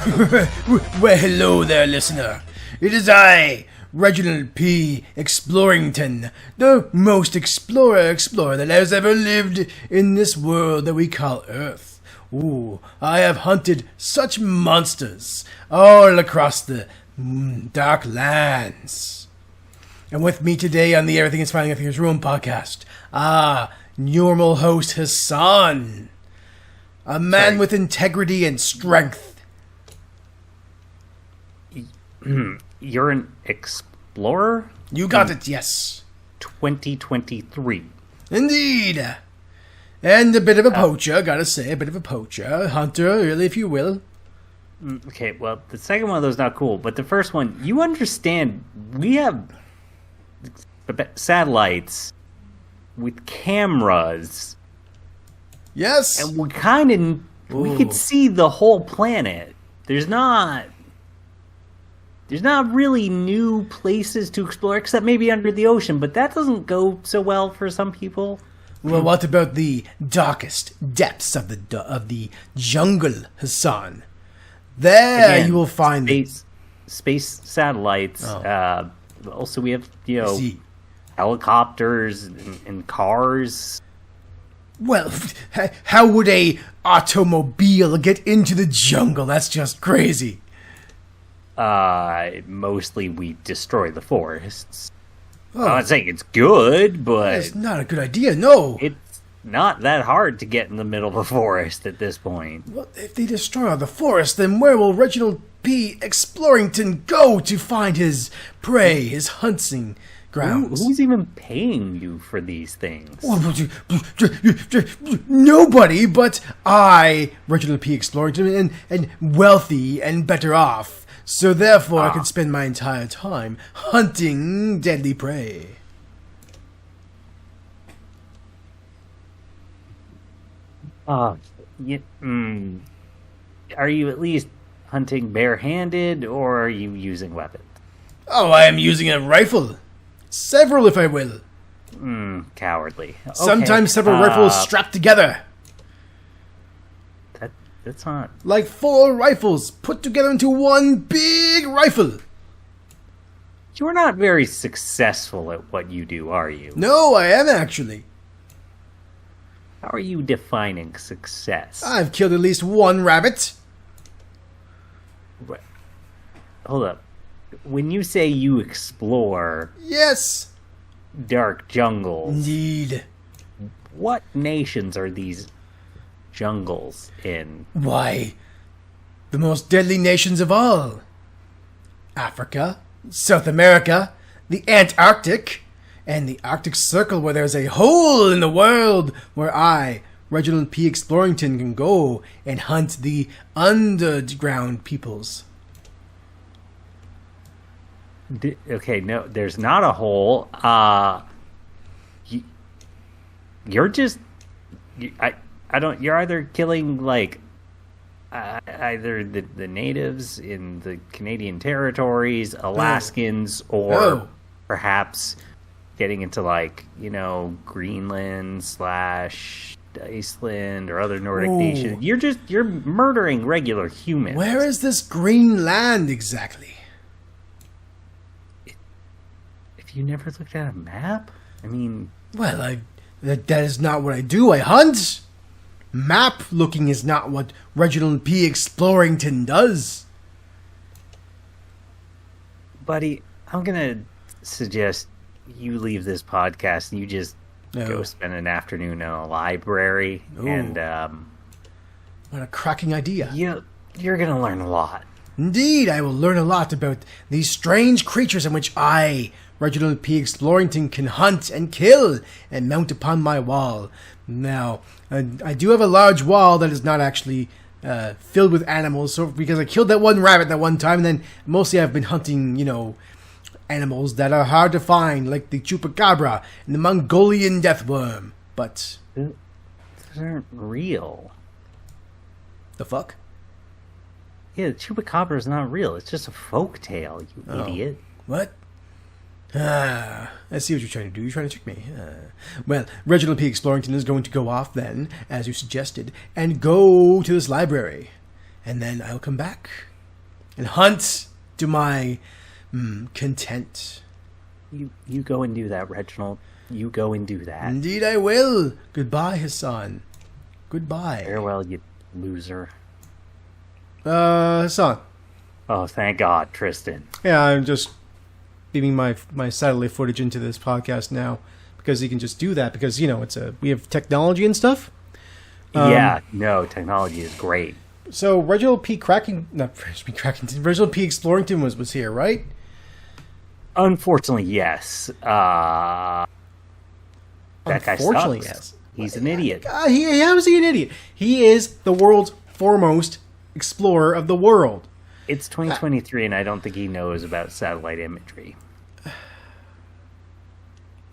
Well, hello there, listener. It is I, Reginald P. Explorington, the most explorer that has ever lived in this world that we call Earth. Ooh, I have hunted such monsters all across the dark lands. And with me today on the Everything is Fine, Everything is Ruined podcast, normal host Hassan. A man with integrity and strength. You're an explorer? You got it, yes. 2023. Indeed. And a bit of a poacher, gotta say, a bit of a poacher. Hunter, really, if you will. Okay, well, the second one of those not cool, but the first one, you understand, we have satellites with cameras. Yes. And we could see the whole planet. There's not really new places to explore, except maybe under the ocean, but that doesn't go so well for some people. Well, what about the darkest depths of the jungle, Hassan? There again, you will find space satellites. Also, we have helicopters and cars. Well, how would a automobile get into the jungle? That's just crazy. Mostly we destroy the forests. I'm not saying it's good, but it's not a good idea, no. It's not that hard to get in the middle of a forest at this point. Well, if they destroy all the forest, then where will Reginald P. Explorington go to find his prey, his hunting grounds? Who's even paying you for these things? Nobody but I, Reginald P. Explorington, and wealthy and better off. So therefore I can spend my entire time hunting deadly prey. Are you at least hunting barehanded, or are you using weapons? Oh, I am using a rifle. Several, if I will. Cowardly. Okay. Sometimes several rifles strapped together. That's not... Like 4 rifles put together into one big rifle. You're not very successful at what you do, are you? No, I am actually. How are you defining success? I've killed at least 1 rabbit. Hold up. When you say you explore... Yes. Dark jungles... Indeed. What nations are these jungles in? Why, the most deadly nations of all. Africa, South America, the Antarctic, and the Arctic Circle, where there's a hole in the world where I, Reginald P. Explorington, can go and hunt the underground peoples. Okay, no, there's not a hole. You're just... You're either killing, like, either the natives in the Canadian territories, Alaskans, or perhaps getting into, like, Greenland / Iceland or other Nordic nations. You're murdering regular humans. Where is this Greenland exactly? If you never looked at a map? I mean... Well, that is not what I do. I hunt. Map looking is not what Reginald P. Explorington does. Buddy, I'm gonna suggest you leave this podcast and you just go spend an afternoon in a library. And what a cracking idea. You're gonna learn a lot. Indeed, I will learn a lot about these strange creatures in which I, Reginald P. Explorington, can hunt and kill and mount upon my wall. Now, I do have a large wall that is not actually filled with animals, so because I killed that 1 rabbit that one time, and then mostly I've been hunting, animals that are hard to find, like the chupacabra and the Mongolian deathworm. But those aren't real. The fuck? Yeah, the chupacabra is not real. It's just a folk tale, you idiot. What? I see what you're trying to do. You're trying to trick me. Well, Reginald P. Explorington is going to go off then, as you suggested, and go to this library. And then I'll come back and hunt to my content. You go and do that, Reginald. You go and do that. Indeed I will. Goodbye, Hassan. Goodbye. Farewell, you loser. Hassan. Oh, thank God, Tristan. Yeah, I'm just beaming my satellite footage into this podcast now because you can just do that because, we have technology and stuff. Technology is great. So Reginald P. Explorington was here, right? Unfortunately, yes. That guy sucks. Yes. He's an idiot. How is he an idiot? He is the world's foremost explorer of the world. It's 2023, and I don't think he knows about satellite imagery. But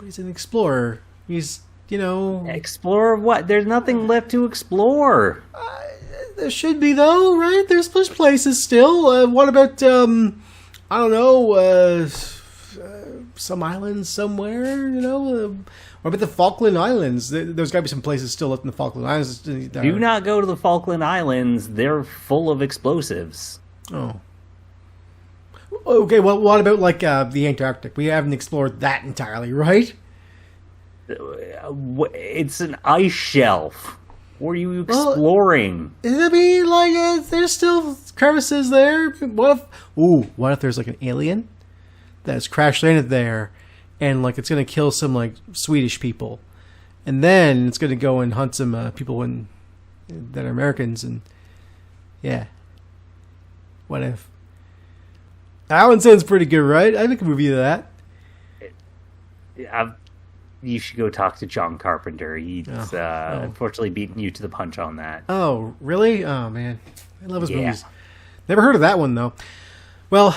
he's an explorer. He's, Explorer of what? There's nothing left to explore. There should be, though, right? There's places still. What about, I don't know, some islands somewhere, what about the Falkland Islands? There's got to be some places still left in the Falkland Islands. Do not go to the Falkland Islands. They're full of explosives. Oh. Okay, well, what about, the Antarctic? We haven't explored that entirely, right? It's an ice shelf. What are you exploring? I mean, there's still crevices there. What if there's, an alien that's crash landed there, and, it's going to kill some, Swedish people. And then it's going to go and hunt some people that are Americans, and, yeah. What if? That one sounds pretty good, right? I'd make a movie of that. You should go talk to John Carpenter. He's unfortunately beaten you to the punch on that. Oh, really? Oh, man. I love his movies. Never heard of that one, though. Well,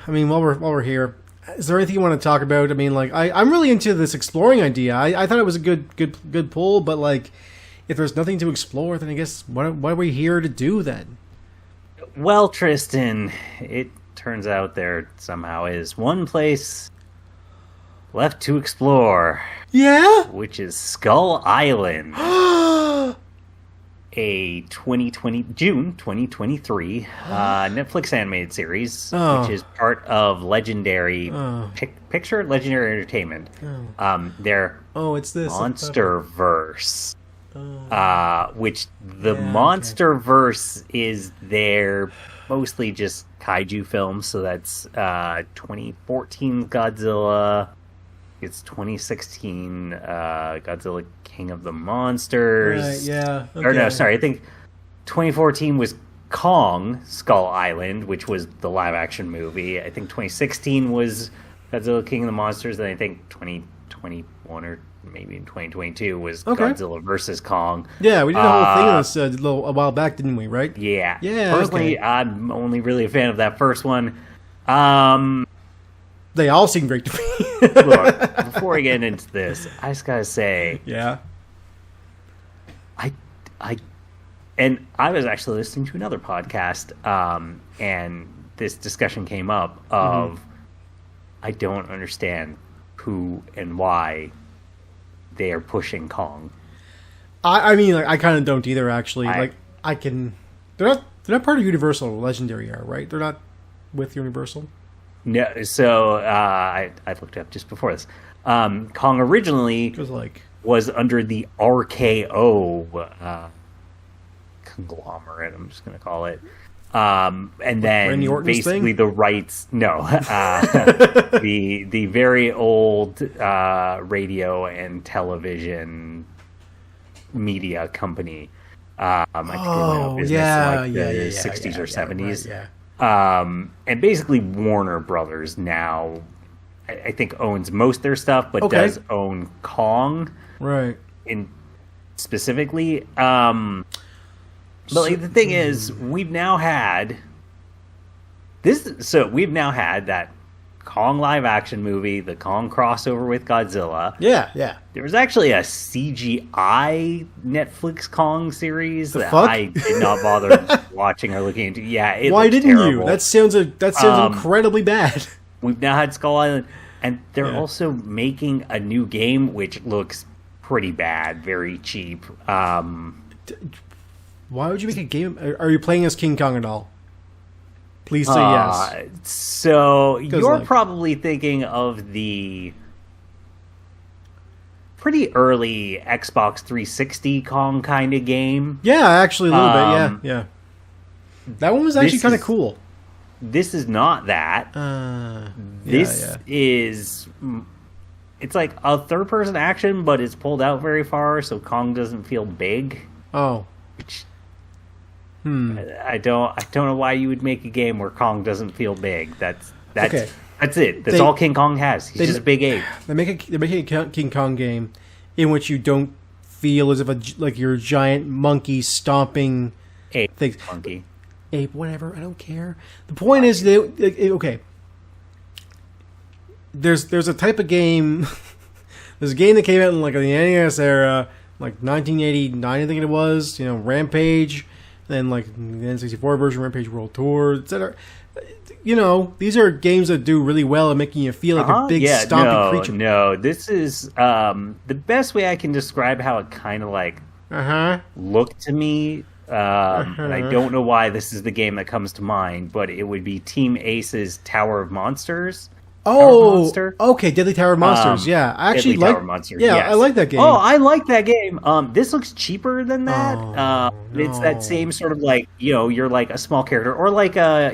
I mean, while we're here, is there anything you want to talk about? I mean, I'm really into this exploring idea. I thought it was a good pull, but, if there's nothing to explore, then I guess what are we here to do, then? Well, Tristan, it turns out there somehow is one place left to explore. Yeah? Which is Skull Island. A June 2023 Netflix animated series, which is part of Legendary Legendary Entertainment. It's this Monsterverse. Which the Monsterverse is their mostly just kaiju films. So that's 2014 Godzilla. It's 2016 Godzilla King of the Monsters. Right, yeah. Okay. Or no, sorry, I think 2014 was Kong, Skull Island, which was the live action movie. I think 2016 was Godzilla King of the Monsters, and I think 2021 or maybe in 2022 was Godzilla versus Kong. Yeah, we did a whole thing on this a while back, didn't we, right? Yeah. Yeah. Personally, I'm only really a fan of that first one. They all seem great to me. Look, before I get into this, I just gotta say, yeah, and I was actually listening to another podcast, and this discussion came up of I don't understand who and why they are pushing Kong. I mean, I kind of don't either. Actually, they're not part of Universal or Legendary, right? They're not with Universal. No, so I looked it up just before this. Kong originally was under the RKO conglomerate, I'm just going to call it. And then basically the rights... No. the very old radio and television media company. I think they went out of business in the 60s or 70s. Right, and basically Warner Brothers now, I think, owns most of their stuff, but does own Kong, right? In specifically, but the thing is, we've now had that Kong live action movie, the Kong crossover with Godzilla. Yeah. There was actually a CGI Netflix Kong series that fuck? I did not bother watching or looking into. Yeah, why didn't terrible. you? That sounds incredibly bad. We've now had Skull Island, and they're also making a new game which looks pretty bad, very cheap. Why would you make a game? Are you playing as King Kong at all? please say yes. So you're like- probably thinking of the pretty early Xbox 360 Kong kind of game. Yeah, actually, a little bit. Yeah. That one was actually this kind of is- cool. This is not that. This is... It's like a third-person action, but it's pulled out very far, so Kong doesn't feel big. Oh. Which... I don't know why you would make a game where Kong doesn't feel big. That's Okay. That's it. That's all King Kong has. He's just a big ape. They're making a King Kong game in which you don't feel as if you're a giant monkey stomping Ape. things. Monkey. Ape, whatever. I don't care. The point is, okay. There's a type of game. There's a game that came out in like the NES era, like 1989, I think it was. Rampage. Then like the N64 version, Rampage World Tour, etc. These are games that do really well at making you feel like a big stomping creature. No, this is the best way I can describe how it kind of like looked to me. And I don't know why this is the game that comes to mind, but it would be Team Ace's Tower of Monsters. Oh, okay, Deadly Tower of Monsters. Yeah, I actually Tower of Monsters. Yeah, yes. I like that game. Oh, I like that game. This looks cheaper than that. It's no. that same sort of like you're like a small character or like a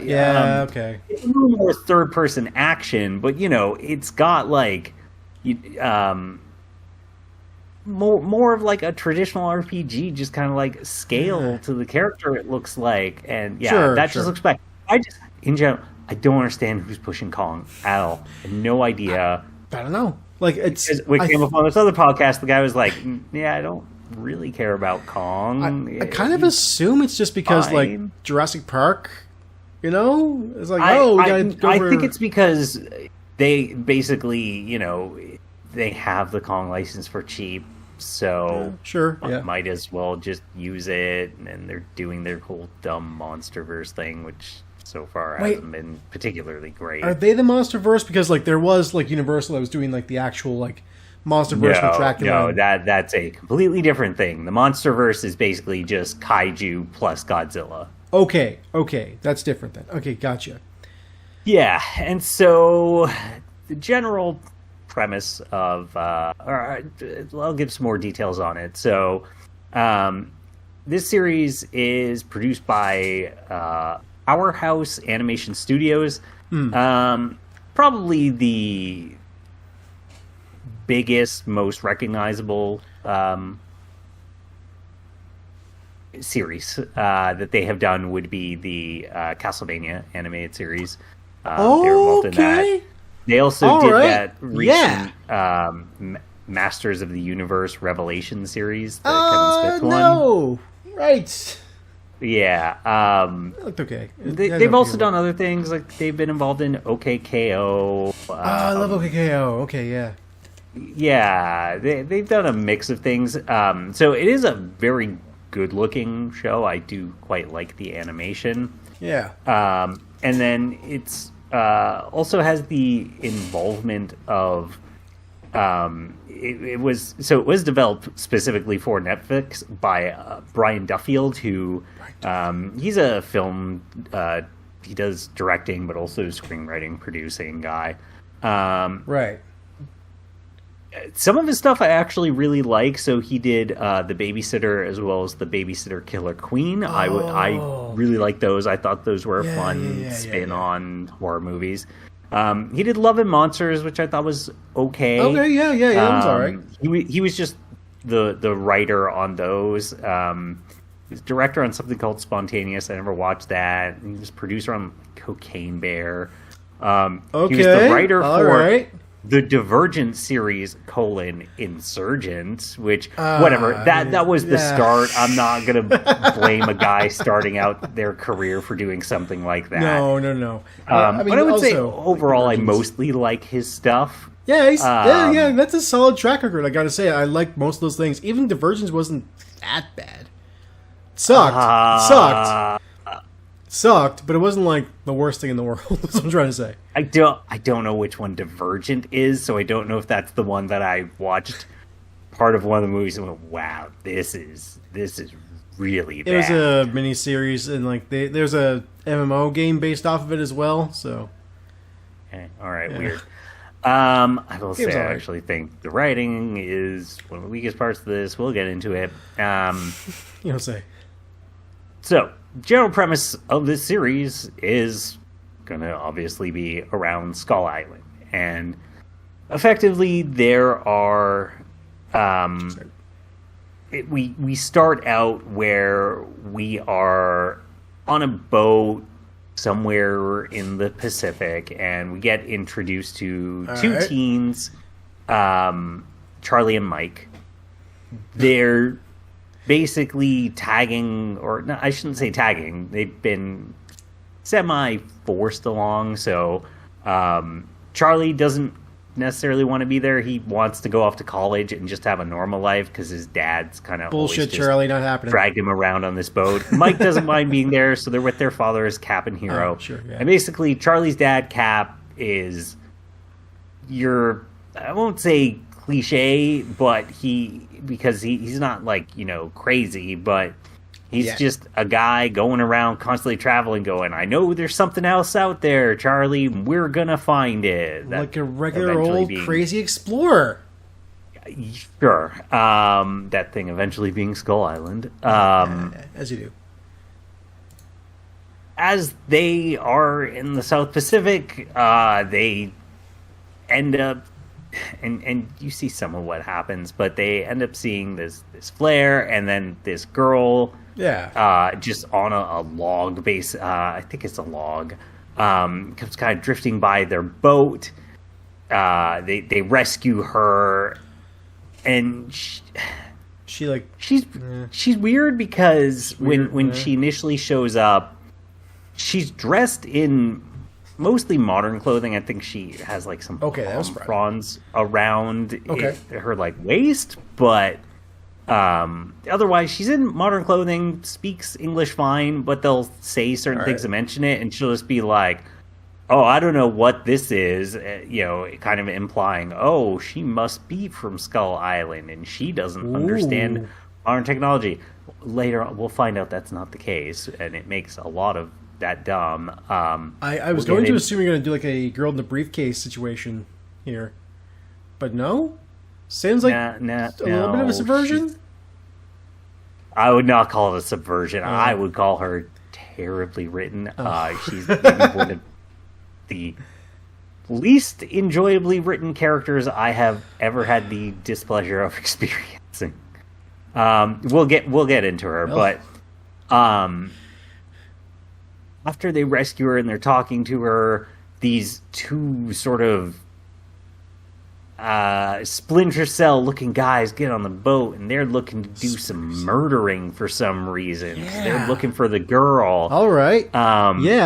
okay. It's a little more third person action, but it's got like more of like a traditional RPG, just kind of like scale to the character. It looks like, and just looks bad. In general, I don't understand who's pushing Kong at all. I have no idea. I don't know. Like we came up on this other podcast. The guy was like, "Yeah, I don't really care about Kong." I kind of assume it's just because like Jurassic Park, it's like we gotta go I think it's because they basically they have the Kong license for cheap, so might as well just use it. And they're doing their whole dumb MonsterVerse thing, which so far hasn't been particularly great. Are they the MonsterVerse? Because like there was like Universal that was doing like the actual like MonsterVerse with Dracula. No, that's a completely different thing. The MonsterVerse is basically just kaiju plus Godzilla. Okay, that's different then. Okay, gotcha. Yeah, and so the general premise of I'll give some more details on it. So this series is produced by Powerhouse Animation Studios. Probably the biggest, most recognizable series that they have done would be the Castlevania animated series. They were involved in that. They also did that recent Masters of the Universe Revelation series, the Kevin Smith one. No, right. Yeah. It looked okay. They've also done other things, like they've been involved in OKKO. I love OKKO. Okay, yeah. Yeah, they've done a mix of things. So it is a very good-looking show. I do quite like the animation. Yeah. And then it's also has the involvement of it was developed specifically for Netflix by Brian Duffield, who he's a film he does directing but also screenwriting, producing guy. Right. Some of his stuff I actually really like. So he did The Babysitter as well as The Babysitter Killer Queen. I really like those. I thought those were a fun spin on horror movies. He did Love and Monsters, which I thought was okay. Okay, yeah, that was all right. He was just the writer on those. He was director on something called Spontaneous. I never watched that. He was producer on Cocaine Bear. He was the writer for the Divergent series, Insurgent, which, whatever, that was the start. I'm not going to blame a guy starting out their career for doing something like that. No. But I would say, overall, I mostly like his stuff. Yeah, yeah, that's a solid track record, I gotta say. I like most of those things. Even Divergence wasn't that bad. Sucked, but it wasn't like the worst thing in the world. That's what I'm trying to say. I don't know which one Divergent is, so I don't know if that's the one that I watched part of one of the movies and went, wow, this is really bad. It was a mini series, and like there's a MMO game based off of it as well. So, okay, all right, yeah. weird. I will say, Game's I alright. actually think the writing is one of the weakest parts of this. We'll get into it. You don't say. So, general premise of this series is going to obviously be around Skull Island, and effectively there are. We start out where we are on a boat somewhere in the Pacific, and we get introduced to two right. teens, Charlie and Mike. They're basically tagging, or no, I shouldn't say tagging. They've been semi-forced along, so Charlie doesn't necessarily want to be there. He wants to go off to college and just have a normal life because his dad's kind of Bullshit, Charlie, not happening. dragged him around on this boat. Mike doesn't mind being there, so they're with their father as Cap and Hero. Oh, sure, yeah. And basically, Charlie's dad, Cap, is I won't say cliche, but because he's not like, crazy, but he's Yeah. just a guy going around constantly traveling, going, I know there's something else out there, Charlie. We're gonna find it. That Like a regular eventually old being- crazy explorer. Sure. That thing eventually being Skull Island. As you do. As they are in the South Pacific, they end up, and you see some of what happens, but they end up seeing this flare, and then this girl, Yeah. just on a log base. I think it's a log. Comes kind of drifting by their boat. They rescue her, and She she's weird because weird, when yeah. she initially shows up, she's dressed in mostly modern clothing. I think she has like some Okay, that was right. fronds around Okay. her like waist, but otherwise she's in modern clothing, speaks English fine, but they'll say certain All things right. to mention it, and she'll just be like, oh, I don't know what this is, kind of implying, oh, she must be from Skull Island, and she doesn't understand Ooh. modern technology. Later on, we'll find out that's not the case, and it makes a lot of that dumb. I was we'll going get to in- assume you're going to do like a girl in the briefcase situation here, but no. Sounds like Nah, a little bit of a no, subversion. I would not call it a subversion. I would call her terribly written. She's maybe one of the least enjoyably written characters I have ever had the displeasure of experiencing. We'll get into her, but after they rescue her and they're talking to her, these two sort of Splinter Cell looking guys get on the boat, and they're looking to do some murdering for some reason. Yeah. They're looking for the girl. All right. Yeah,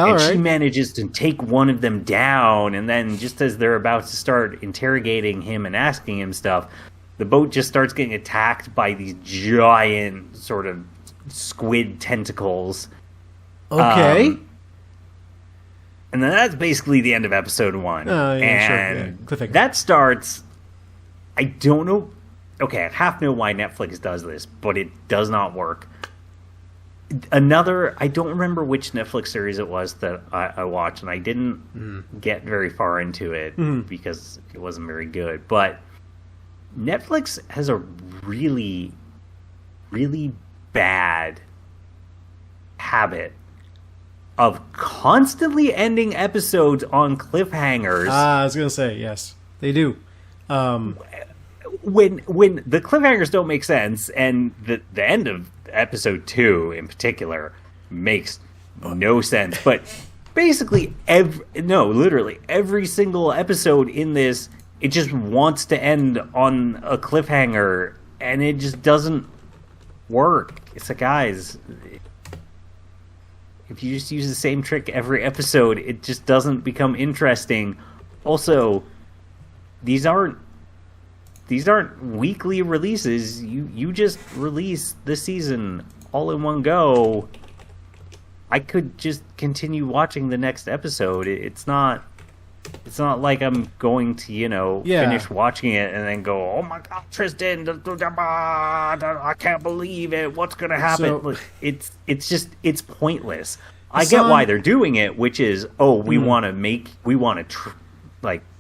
all and she right. manages to take one of them down, and then just as they're about to start interrogating him and asking him stuff, the boat just starts getting attacked by these giant sort of squid tentacles. Okay. And then that's basically the end of episode 1. Yeah, sure, and yeah. Cliffhanger. that starts... I don't know... Okay, I half know why Netflix does this, but it does not work. I don't remember which Netflix series it was that I watched, and I didn't get very far into it because it wasn't very good. But Netflix has a really, really bad habit of constantly ending episodes on cliffhangers. I was going to say, yes, they do. When the cliffhangers don't make sense, and the end of episode 2 in particular makes no sense. But basically, literally every single episode in this, it just wants to end on a cliffhanger, and it just doesn't work. It's like, guys, if you just use the same trick every episode, it just doesn't become interesting. Also, these aren't weekly releases. You just release the season all in one go. I could just continue watching the next episode. It's not It's not like I'm going to, Yeah. finish watching it and then go, oh my God, Tristan, I can't believe it. What's going to happen? So- It's pointless. I get Hassan- why they're doing it, which is, we want to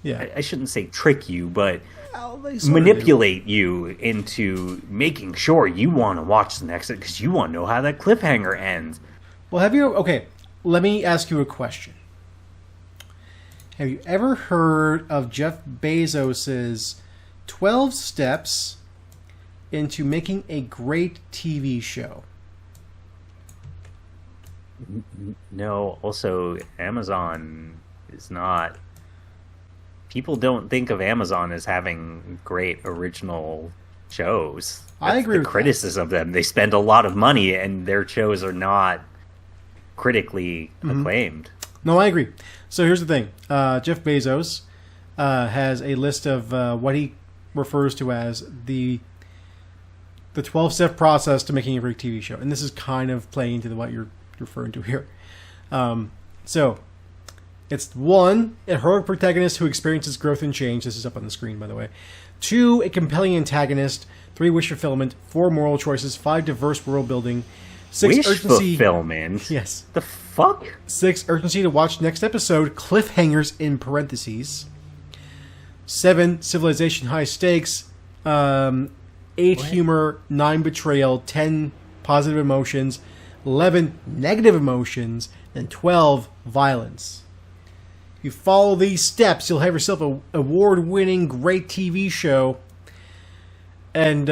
Yeah. I shouldn't say trick you, but Well, they sort of manipulate you into making sure you want to watch the next, because you want to know how that cliffhanger ends. do. Well, have you... Okay, let me ask you a question. Have you ever heard of Jeff Bezos's 12 steps into making a great TV show? No, also, Amazon is not... People don't think of Amazon as having great original shows. I agree the with that. criticism of them. They spend a lot of money, and their shows are not critically Mm-hmm. acclaimed. No, I agree. So here's the thing. Jeff Bezos has a list of what he refers to as the 12-step process to making a great TV show. And this is kind of playing into what you're referring to here. So it's 1, a heroic protagonist who experiences growth and change. This is up on the screen, by the way. 2, a compelling antagonist. 3, wish fulfillment. 4, moral choices. 5, diverse world building. 6, Wish urgency. fulfillment? Yes. The fuck? 6, urgency to watch next episode, cliffhangers in parentheses. 7, civilization, high stakes. 8, humor. 9, betrayal. 10, positive emotions. 11, negative emotions. And 12, violence. If you follow these steps, you'll have yourself an award-winning, great TV show. And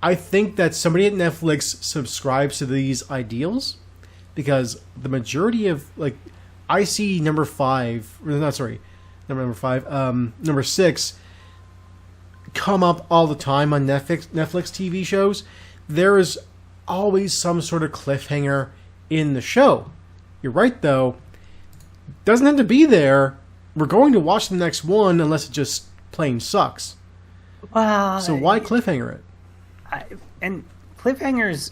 I think that somebody at Netflix subscribes to these ideals, because the majority of, like, I see number 6 come up all the time on Netflix TV shows. There is always some sort of cliffhanger in the show. You're right, though. Doesn't have to be there. We're going to watch the next one unless it just plain sucks. Well, So why cliffhanger it? and cliffhangers,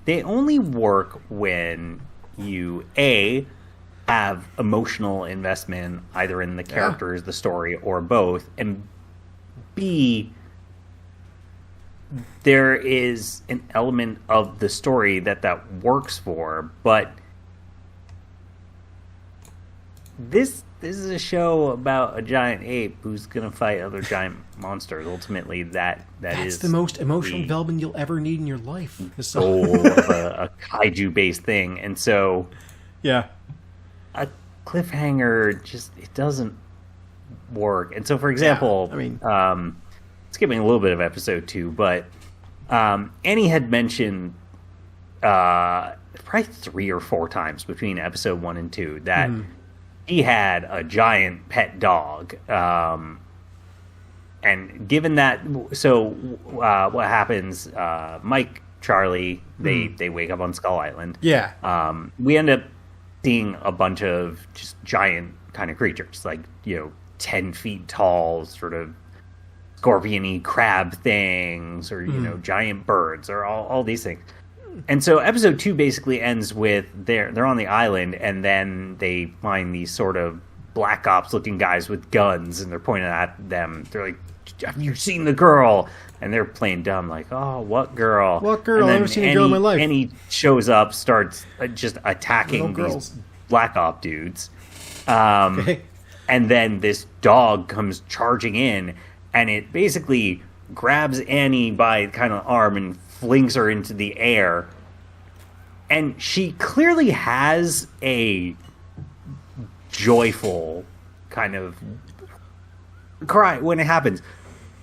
they only work when you have emotional investment either in the characters, the story, or both, and B, there is an element of the story that works for. But this is a show about a giant ape who's gonna fight other giant monsters. Ultimately, that's That's the most emotional development you'll ever need in your life. goal of a kaiju-based thing, and so Yeah. a cliffhanger it doesn't work. And so, for example, I mean- skipping a little bit of episode 2, but Annie had mentioned probably 3 or 4 times between episode 1 and 2 that he had a giant pet dog. And given that, so what happens, Mike, Charlie, they wake up on Skull Island. Yeah. We end up seeing a bunch of just giant kind of creatures, like, 10 feet tall, sort of scorpion-y crab things, or, giant birds, or all these things. And so episode 2 basically ends with they're on the island, and then they find these sort of black ops looking guys with guns, and they're pointing at them. They're like, "Have you seen the girl?" And they're playing dumb, like, "Oh, what girl? What girl? And then I've never seen a girl in my life." And he shows up, starts just attacking Little these girls. black op dudes. Okay. And then this dog comes charging in, and it basically grabs Annie by kind of arm and flings her into the air. And she clearly has a joyful kind of cry when it happens.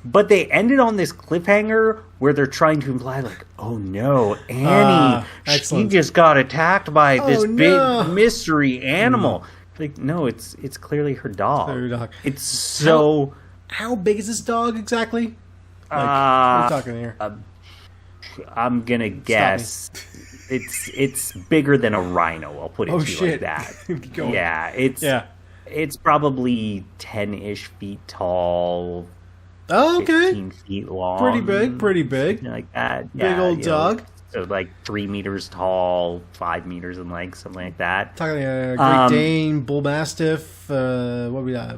But they ended on this cliffhanger where they're trying to imply, like, oh no, Annie, she excellent. just got attacked by this no. big mystery animal. Like, no, it's clearly her dog. Her dog. It's so... How big is this dog exactly? Like, what are we talking here? I'm gonna guess it's bigger than a rhino. I'll put it Oh, to you shit. like that. Keep going. Yeah, it's probably 10-ish feet tall, Oh, okay. 15 feet long, Pretty big. something like that. Big Yeah, old you know, dog. So like 3 meters tall, 5 meters in length, something like that. Talking Great Dane, Bull Mastiff, what we got?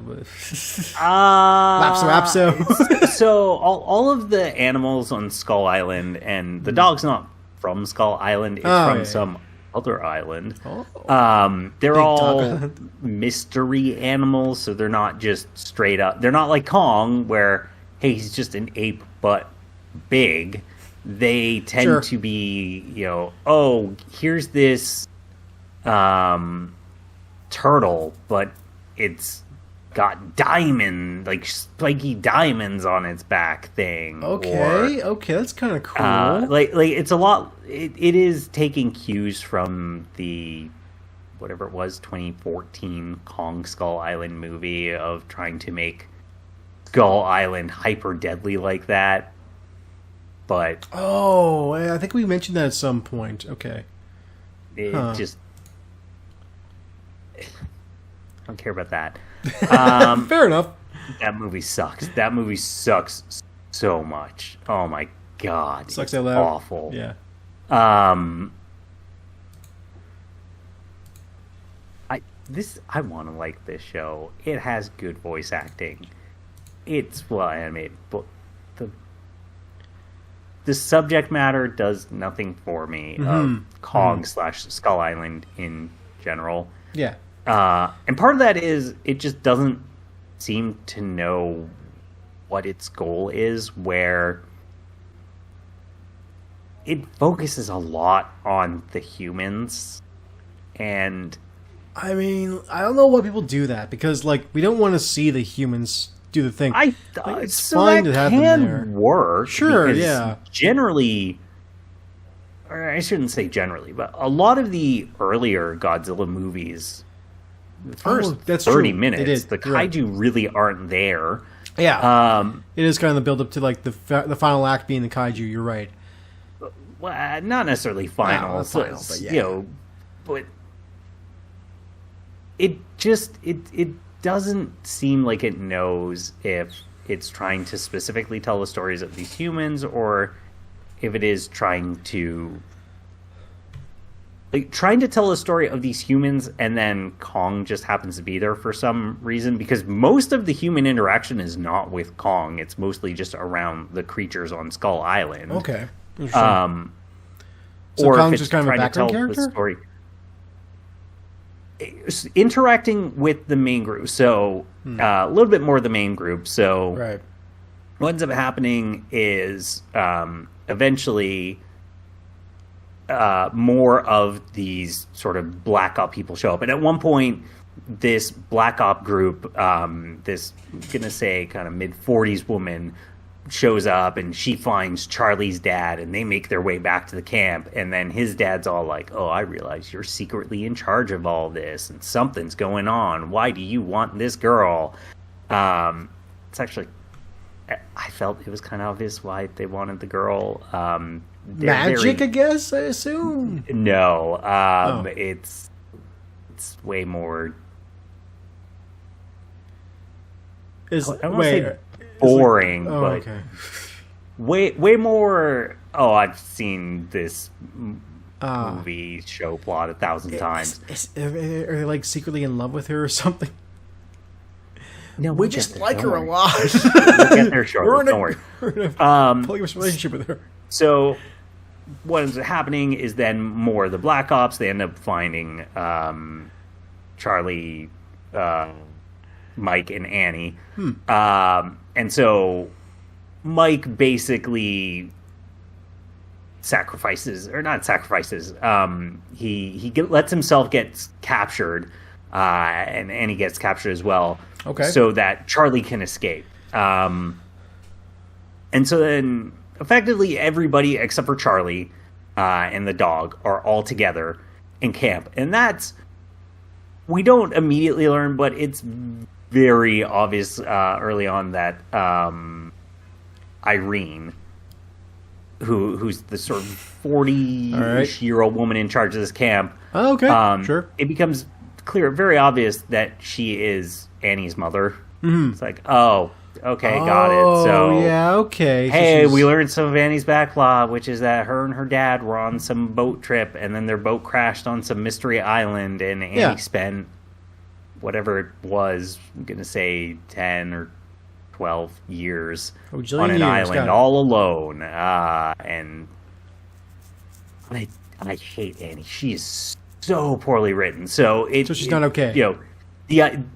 Lapso. So all of the animals on Skull Island, and the dog's not from Skull Island, it's from some other island. They're Big all dog. mystery animals, so they're not just straight up. They're not like Kong, where, hey, he's just an ape, but big. They tend to be, oh, here's this turtle, but it's got spiky diamonds on its back thing. Okay, that's kind of cool. Like it's a lot. It is taking cues from the whatever it was 2014 Kong Skull Island movie of trying to make Skull Island hyper deadly like that. But I think we mentioned that at some point. Okay, it just I don't care about that. Fair enough. That movie sucks. That movie sucks so much. Oh my god, Sucks it's out loud. awful. Yeah. I want to like this show. It has good voice acting. It's well animated, but the subject matter does nothing for me of Kong / Skull Island in general. Yeah. And part of that is it just doesn't seem to know what its goal is, where it focuses a lot on the humans. And I mean, I don't know why people do that, because we don't want to see the humans do the thing. It's so fine that to have them can there. work. Sure, because yeah. Generally, or I shouldn't say generally, but a lot of the earlier Godzilla movies, the first that's 30 true. minutes, the You're right. kaiju really aren't there. Yeah. It is kind of the build up to the final act being the kaiju. You're right. Well, not necessarily final, not final, but yeah. But it just it doesn't seem like it knows if it's trying to specifically tell the stories of these humans, or if it is trying to tell a story of these humans, and then Kong just happens to be there for some reason, because most of the human interaction is not with Kong. It's mostly just around the creatures on Skull Island. Okay. So So or Kong's if it's just kind of a trying to tell background the character? story. Interacting with the main group. So a little bit more of the main group. So Right. what ends up happening is eventually more of these sort of Black Op people show up. And at one point, this Black Op group, this, I'm going to say, kind of mid-40s woman shows up, and she finds Charlie's dad, and they make their way back to the camp. And then his dad's all like, oh, I realize you're secretly in charge of all this, and something's going on. Why do you want this girl? It's actually, I felt it was kind of obvious why they wanted the girl. Magic, I guess, I assume? No, it's way more. I don't want to say boring, but okay. way more. Oh, I've seen this movie show plot 1,000 times. Are they secretly in love with her or something? No, We just like her a We'll lot. get there shortly. Don't worry. We're in a polygamous relationship with her. So what ends up happening is then more of the Black Ops. They end up finding Charlie, Mike, and Annie. And so Mike basically he lets himself get captured, and Annie gets captured as well. Okay. So that Charlie can escape. And so then effectively everybody except for Charlie and the dog are all together in camp. And that's, we don't immediately learn, but it's very obvious early on that Irene, who's the sort of 40-year-old woman in charge of this camp. Oh, okay, sure. It becomes clear, very obvious that she is Annie's mother. Mm-hmm. It's like, oh, Okay, got it. So yeah, okay. So hey, she's- we learned some of Annie's backlog, which is that her and her dad were on some boat trip, and then their boat crashed on some mystery island, and Annie Yeah. spent whatever it was, I'm going to say 10 or 12 years bajillion on an years, got island it. all alone. And I hate Annie. She is so poorly written. So she's not okay.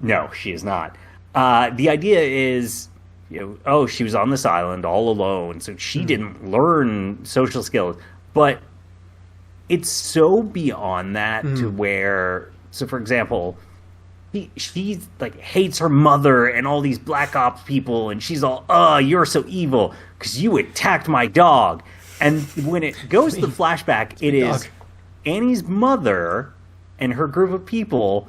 No, she is not. The idea is, she was on this island all alone, so she didn't learn social skills. But it's so beyond that to where, so for example, she like hates her mother and all these black ops people, and she's all, you're so evil because you attacked my dog. And when it goes to the flashback, it is dog. Annie's mother and her group of people,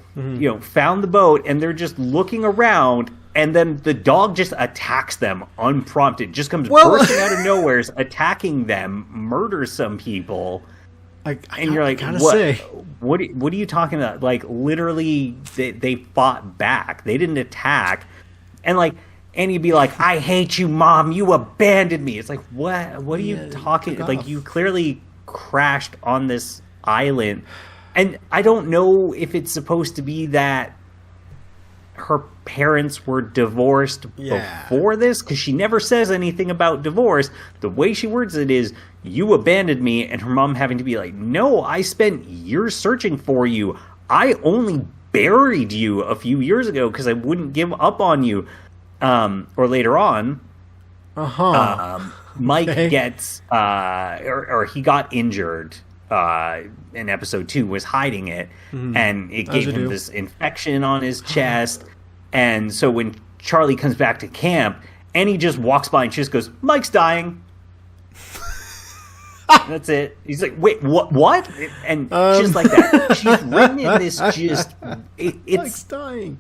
found the boat, and they're just looking around, and then the dog just attacks them unprompted, just comes bursting out of nowhere, attacking them, murders some people. And you're like, what are you talking about? Like, literally, they fought back. They didn't attack. And, like, Annie'd be like, I hate you, Mom. You abandoned me. It's like, what? What are you talking? Like, you clearly crashed on this island. And I don't know if it's supposed to be that her parents were divorced before this, because she never says anything about divorce. The way she words it is, you abandoned me, and her mom having to be like, no, I spent years searching for you. I only buried you a few years ago because I wouldn't give up on you. Or later on, Mike gets, or he got injured in episode 2, was hiding it, and it gave him this infection on his chest. And so when Charlie comes back to camp, Annie just walks by and she just goes, Mike's dying. That's it. He's like, wait, what? And just like that. She's written in this it's Mike's dying.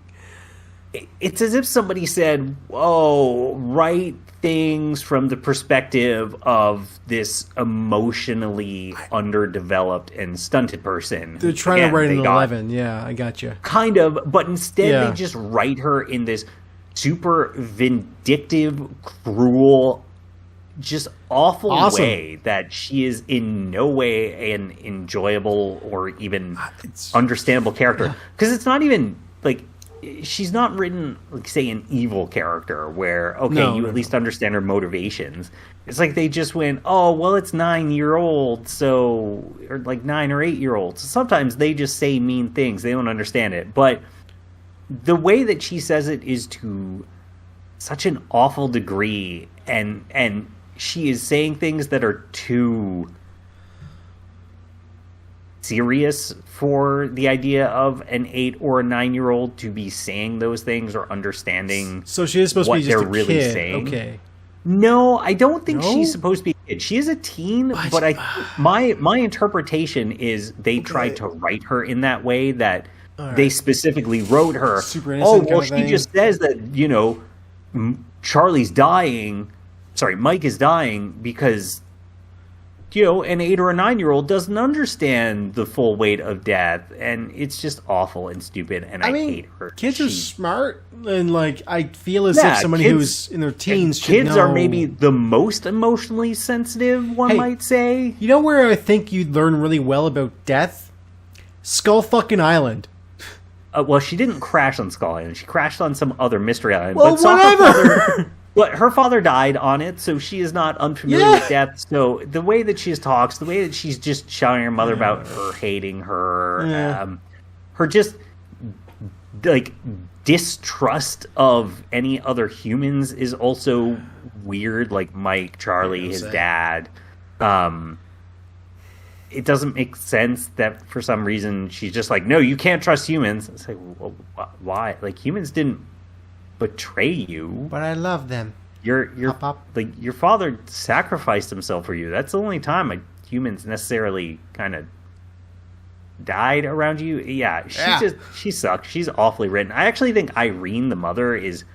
It's as if somebody said, write things from the perspective of this emotionally underdeveloped and stunted person. They're trying to write an 11. Yeah, I got you. Kind of, but instead they just write her in this super vindictive, cruel, just awful way that she is in no way an enjoyable or even understandable character. Because it's not even, like, she's not written, like, say, an evil character where, you at least understand her motivations. It's like they just went, it's 9-year-old, so, or like 9 or 8-year-olds. Sometimes they just say mean things. They don't understand it. But the way that she says it is to such an awful degree, and she is saying things that are too serious for the idea of an 8 or a 9-year-old to be saying those things or understanding. So she is supposed what to be just they're a really kid. saying. Okay. No, I don't think she's supposed to be a kid. She is a teen, but my interpretation is they tried to write her in that way, that they specifically wrote her. Super innocent kind of she thing. just says that, Charlie's dying. Sorry, Mike is dying because, an 8 or a 9-year-old doesn't understand the full weight of death, and it's just awful and stupid, and I hate her. Kids are smart, and, like, I feel as if somebody who's in their teens should kids know. are maybe the most emotionally sensitive, one might say. You know where I think you'd learn really well about death? Skull fucking Island. Well, she didn't crash on Skull Island. She crashed on some other mystery island. Well, whatever! But her father died on it, so she is not unfamiliar with death. So the way that she talks, the way that she's just shouting her mother about her hating her, her just, like, distrust of any other humans is also weird. Like Mike, Charlie, his dad. It doesn't make sense that for some reason she's just like, no, you can't trust humans. It's like, well, why? Like, humans didn't betray you, but I love them. Your father sacrificed himself for you. That's the only time humans necessarily kind of died around you. She sucks. She's awfully written. I actually think Irene, the mother, is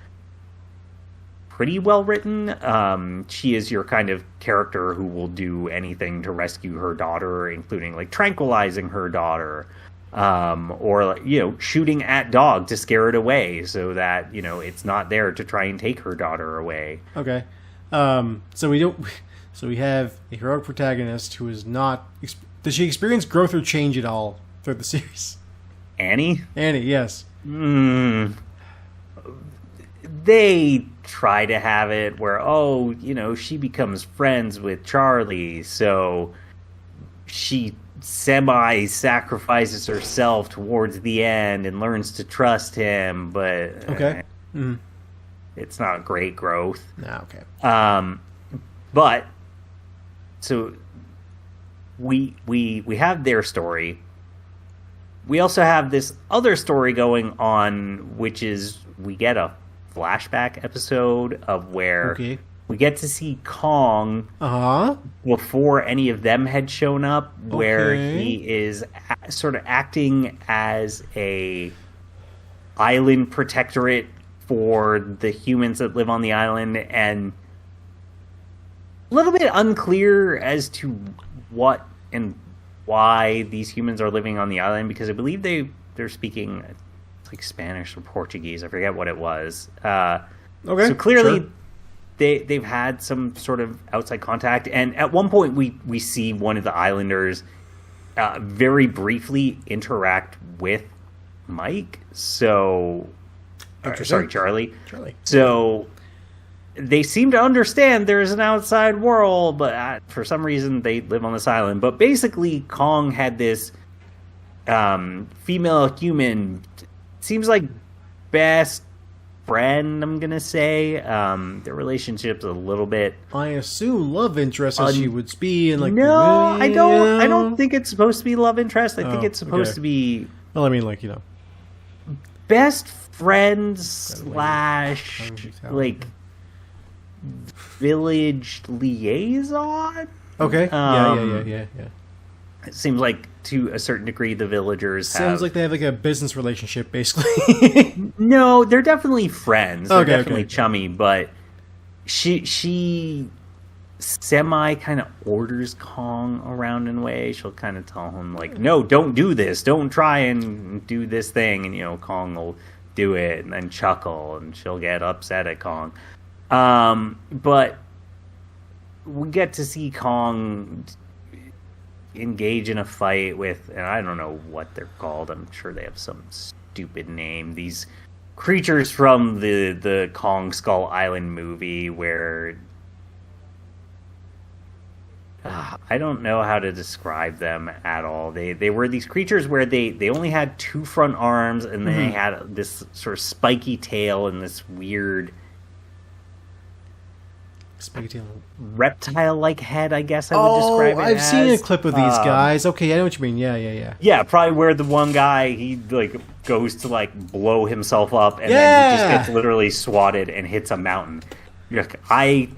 pretty well written. She is your kind of character who will do anything to rescue her daughter, including, like, tranquilizing her daughter. or shooting at dog to scare it away so that it's not there to try and take her daughter away. Okay. So we have a heroic protagonist who is not. Does she experience growth or change at all throughout the series? Annie, yes. They try to have it where she becomes friends with Charlie, so she semi-sacrifices herself towards the end and learns to trust him, but okay. It's not great growth. No, okay. But so we have their story. We also have this other story going on, which is we get a flashback episode of where we get to see Kong before any of them had shown up, where he is sort of acting as a island protectorate for the humans that live on the island, and a little bit unclear as to what and why these humans are living on the island, because I believe they're speaking like Spanish or Portuguese. I forget what it was. So clearly they've had some sort of outside contact, and at one point we see one of the islanders very briefly interact with Mike. So sorry, Charlie. So they seem to understand there's an outside world, but for some reason they live on this island. But basically, Kong had this female human, seems like best friend, I'm gonna say. Their relationship's a little bit, I assume, love interest as she would be, and like I don't think it's supposed to be love interest. I think it's supposed to be, well, I mean, best friends / like village liaison. Okay. Yeah. It seems like to a certain degree the villagers sounds like they have like a business relationship, basically. No, they're definitely friends. They're definitely chummy, but she semi kind of orders Kong around in a way. She'll kind of tell him like, no, don't do this, don't try and do this thing, and Kong will do it and then chuckle, and she'll get upset at Kong. But we get to see Kong engage in a fight with, and I don't know what they're called. I'm sure they have some stupid name. These creatures from the Kong Skull Island movie, where I don't know how to describe them at all. They were these creatures where they only had two front arms, and then they had this sort of spiky tail and this weird reptile-like head, I guess I would describe it I've seen a clip of these guys. Okay, I know what you mean. Yeah. Yeah, probably where the one guy, he like goes to like blow himself up, and then he just gets literally swatted and hits a mountain. You're like, I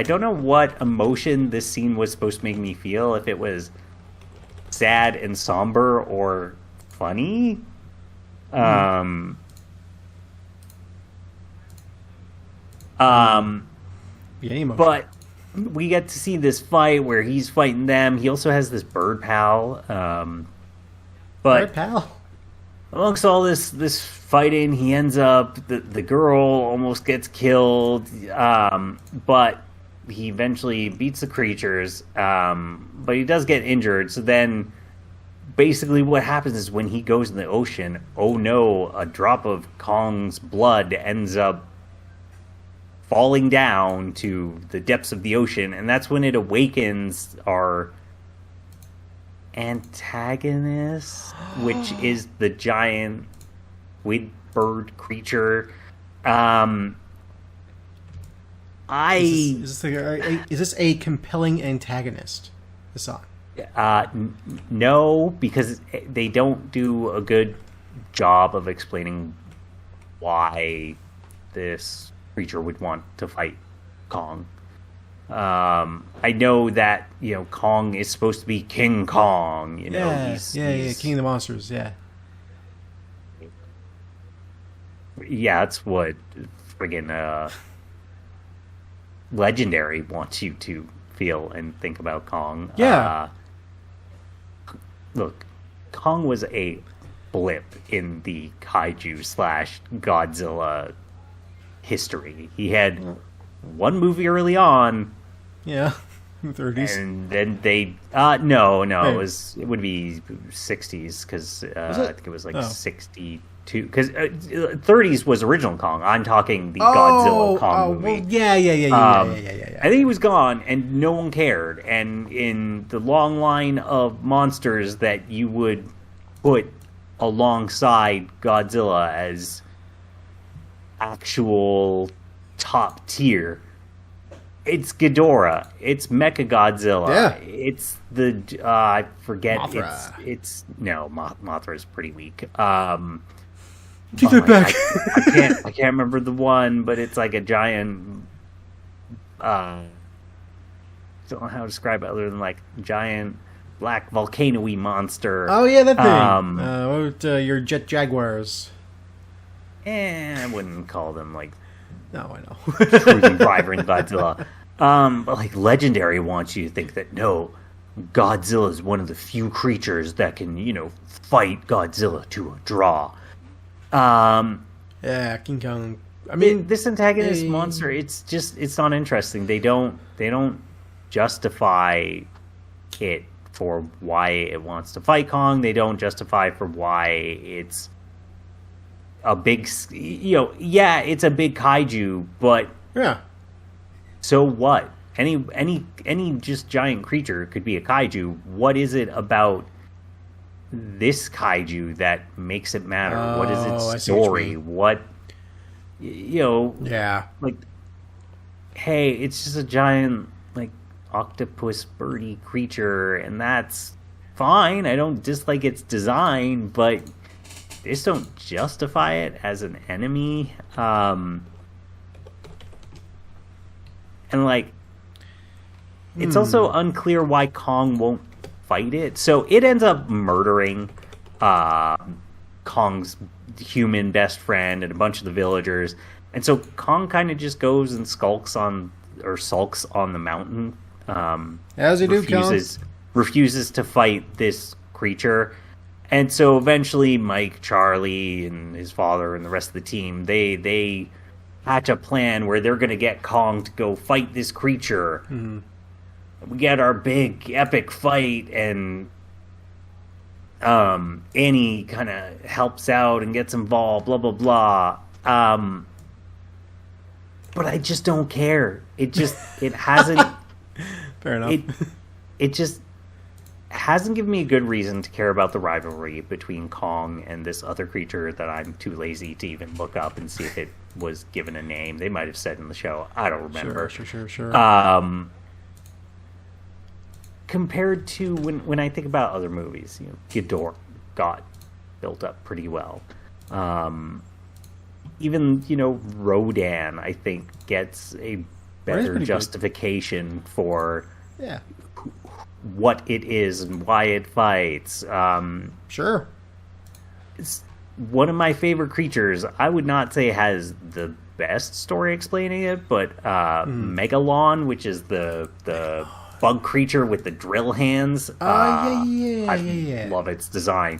don't know what emotion this scene was supposed to make me feel, if it was sad and somber or funny. But we get to see this fight where he's fighting them. He also has this bird pal. Bird pal? Amongst all this fighting, he ends up, the girl almost gets killed, but he eventually beats the creatures, but he does get injured. So then basically what happens is when he goes in the ocean, oh no, a drop of Kong's blood ends up falling down to the depths of the ocean, and that's when it awakens our antagonist, which is the giant squid bird creature. Is this a compelling antagonist, Hassan? No, because they don't do a good job of explaining why this creature would want to fight Kong. I know that Kong is supposed to be King Kong. He's King of the Monsters. Yeah, that's what friggin' Legendary wants you to feel and think about Kong. Yeah. Look, Kong was a blip in the kaiju / Godzilla history. He had one movie early on. Yeah. 30s. And then they no, Hey. it would be 60s because I think it was like 62 because 30s was original Kong. I'm talking the Godzilla Kong movie. Well, yeah. I think he was gone and no one cared. And in the long line of monsters that you would put alongside Godzilla as actual top tier, it's Ghidorah. It's Mechagodzilla. Yeah. It's the I forget. Mothra. It's no Mothra is pretty weak. Take it back. I can't remember the one, but it's like a giant. Don't know how to describe it other than like giant black volcano-y monster. Oh yeah, that thing. What about your jet jaguars? I wouldn't call them like No, I know. cruising driver in Godzilla. But like Legendary wants you to think that no, Godzilla is one of the few creatures that can, fight Godzilla to a draw. Yeah, King Kong. I mean, This antagonist monster, it's not interesting. They don't justify it for why it wants to fight Kong. They don't justify for why it's a big, it's a big kaiju, but yeah. so what? Any just giant creature could be a kaiju. What is it about this kaiju that makes it matter? What is I its see what you story? mean. What, Yeah. like, hey, it's just a giant, like, octopus birdie creature, and that's fine. I don't dislike its design, but they just don't justify it as an enemy. And, like, it's also unclear why Kong won't fight it. So it ends up murdering Kong's human best friend and a bunch of the villagers. And so Kong kind of just goes and sulks on the mountain. As you do, refuses to fight this creature. And so eventually Mike, Charlie, and his father and the rest of the team, they hatch a plan where they're going to get Kong to go fight this creature. Mm-hmm. We get our big epic fight, and Annie kind of helps out and gets involved, blah, blah, blah. But I just don't care. It hasn't... Fair enough. It just hasn't given me a good reason to care about the rivalry between Kong and this other creature that I'm too lazy to even look up and see if it was given a name. They might have said in the show. I don't remember. Sure. Compared to when I think about other movies, Ghidorah got built up pretty well. Even, Rodan, I think, gets a better justification for what it is and why it fights. Sure. It's one of my favorite creatures. I would not say has the best story explaining it, but Megalon, which is the bug creature with the drill hands. I love its design.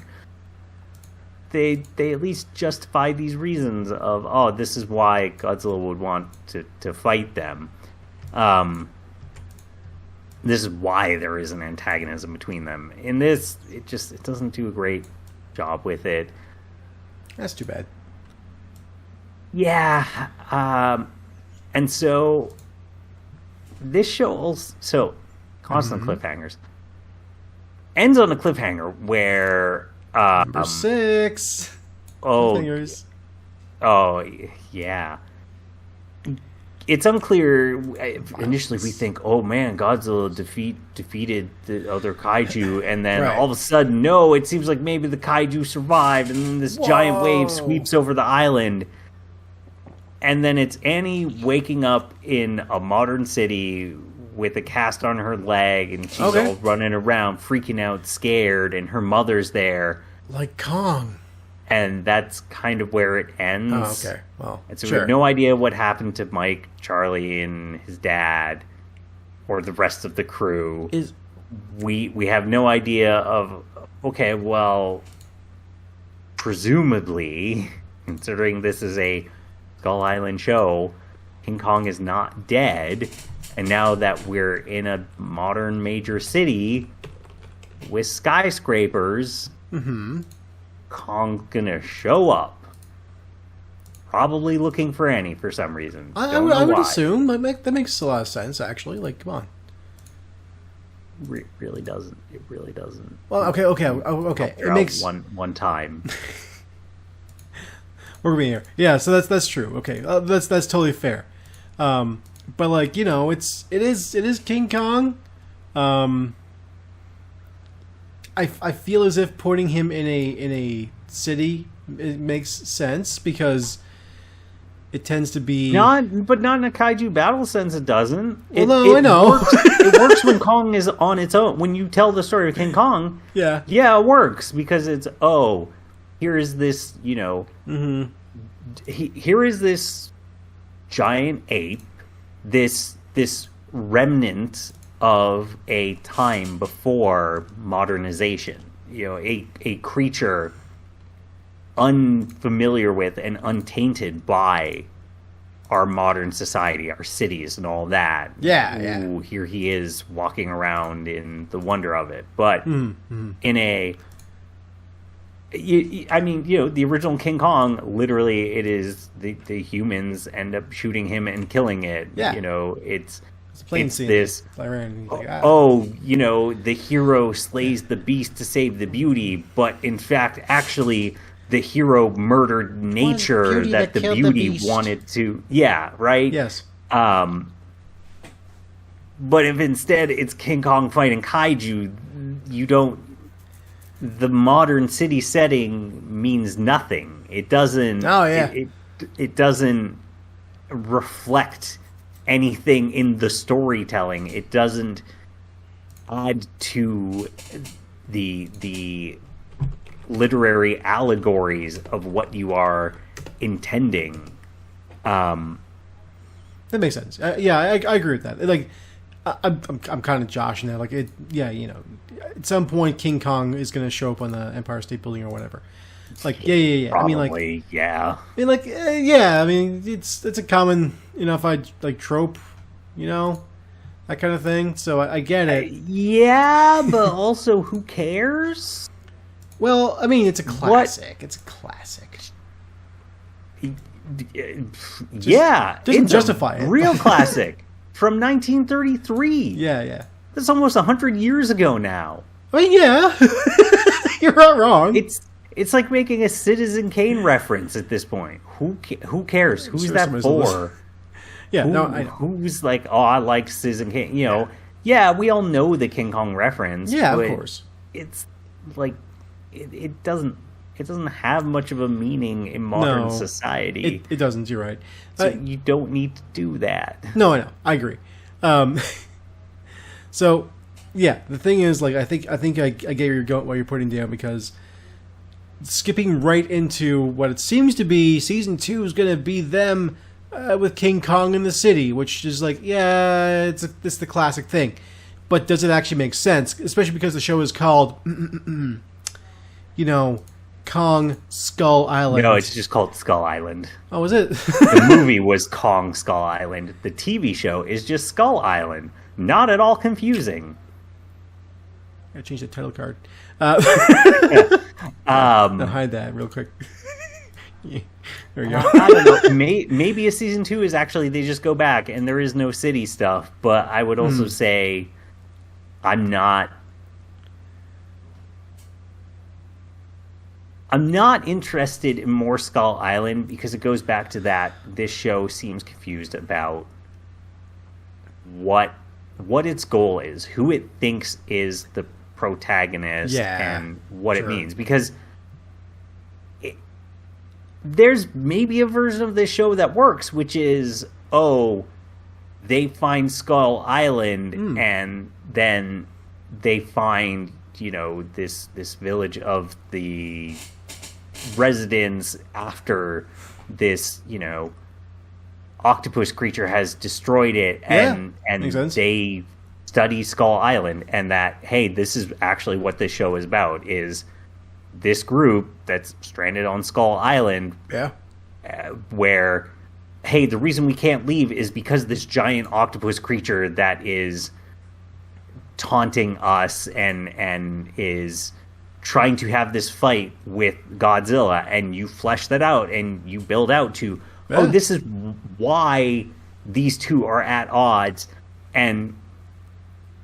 They at least justify these reasons of, this is why Godzilla would want to fight them. This is why there is an antagonism between them. In this, it doesn't do a great job with it. That's too bad. Yeah. And so this show also constant cliffhangers ends on a cliffhanger where Number 6. Cliffhangers. Oh yeah. It's unclear. Initially, we think, "Oh man, Godzilla defeated the other kaiju," and then all of a sudden, no. It seems like maybe the kaiju survived, and then this giant wave sweeps over the island, and then it's Annie waking up in a modern city with a cast on her leg, and she's all running around, freaking out, scared, and her mother's there, like Kong. and that's kind of where it ends. Oh, okay. Well, and so we have no idea what happened to Mike, Charlie, and his dad, or the rest of the crew. We have no idea of okay, well, presumably, considering this is a Skull Island show, King Kong is not dead, and now that we're in a modern major city with skyscrapers, Kong's gonna show up. Probably looking for Annie for some reason. I would assume that makes a lot of sense. Actually, like, come on. Really doesn't. It really doesn't. Well, okay. It makes one time. We're being here. Yeah, so that's true. Okay, that's totally fair. But like, you know, it is King Kong. I feel as if putting him in a city, it makes sense because it tends to be not in a kaiju battle sense. It doesn't. I know. It works when Kong is on its own. When you tell the story of King Kong, yeah, it works because it's here is this, you know, here is this giant ape, this remnant of a time before modernization. You know, a creature unfamiliar with and untainted by our modern society, our cities, and all that. Yeah. Here he is walking around in the wonder of it, but in a. I mean, you know, the original King Kong, literally, it is the humans end up shooting him and killing it. Yeah. You know, it's a plain scene. This. You know, the hero slays the beast to save the beauty, but in fact, actually, the hero murdered nature that the beauty wanted to. Yeah, right? Yes. But if instead it's King Kong fighting kaiju, you don't. The modern city setting means nothing. It doesn't. Oh yeah. It doesn't reflect anything in the storytelling. It doesn't add to the literary allegories of what you are intending. That makes sense. Yeah, I agree with that. Like, I'm kind of joshing that. Like, you know, at some point King Kong is going to show up on the Empire State Building or whatever. Like, yeah. Probably, I mean, like, yeah. I mean, like, yeah. I mean, it's a common, you know, if I like trope, you know, that kind of thing. So I get it. Yeah, but also, who cares? Well, I mean, it's a classic. It's a classic. Yeah, doesn't it's justify it. Real classic from 1933. Yeah. That's almost 100 years ago now. I mean, yeah, you're not wrong. It's like making a Citizen Kane reference at this point. Who cares? Who's that for? Yeah, I know. Who's like, oh, I like Citizen Kane. You know, yeah, we all know the King Kong reference. Yeah, of course. It's like it doesn't have much of a meaning in modern society. It doesn't. You're right. So you don't need to do that. No, I know. I agree. So, yeah, the thing is, like, I think I get what you're putting down, because skipping right into what it seems to be season 2 is going to be them with King Kong in the city, which is like, yeah, it's the classic thing, but does it actually make sense? Especially because the show is called, you know, Kong Skull Island. No, it's just called Skull Island. Oh, is it? The movie was Kong Skull Island. The TV show is just Skull Island. Not at all confusing. Gotta change the title card. Now hide that real quick. Yeah. There we go. I don't know. Maybe a season 2 is actually they just go back and there is no city stuff. But I would also say I'm not interested in more Skull Island, because it goes back to that this show seems confused about what its goal is, who it thinks is the protagonist, and what it means. Because there's maybe a version of this show that works, which is, they find Skull Island and then they find, you know, this village of the residents after this, you know, octopus creature has destroyed it, and they study Skull Island, and that, hey, this is actually what this show is about, is this group that's stranded on Skull Island, Yeah. where, hey, the reason we can't leave is because this giant octopus creature that is taunting us and is trying to have this fight with Godzilla, and you flesh that out and you build out to, oh, this is why these two are at odds, and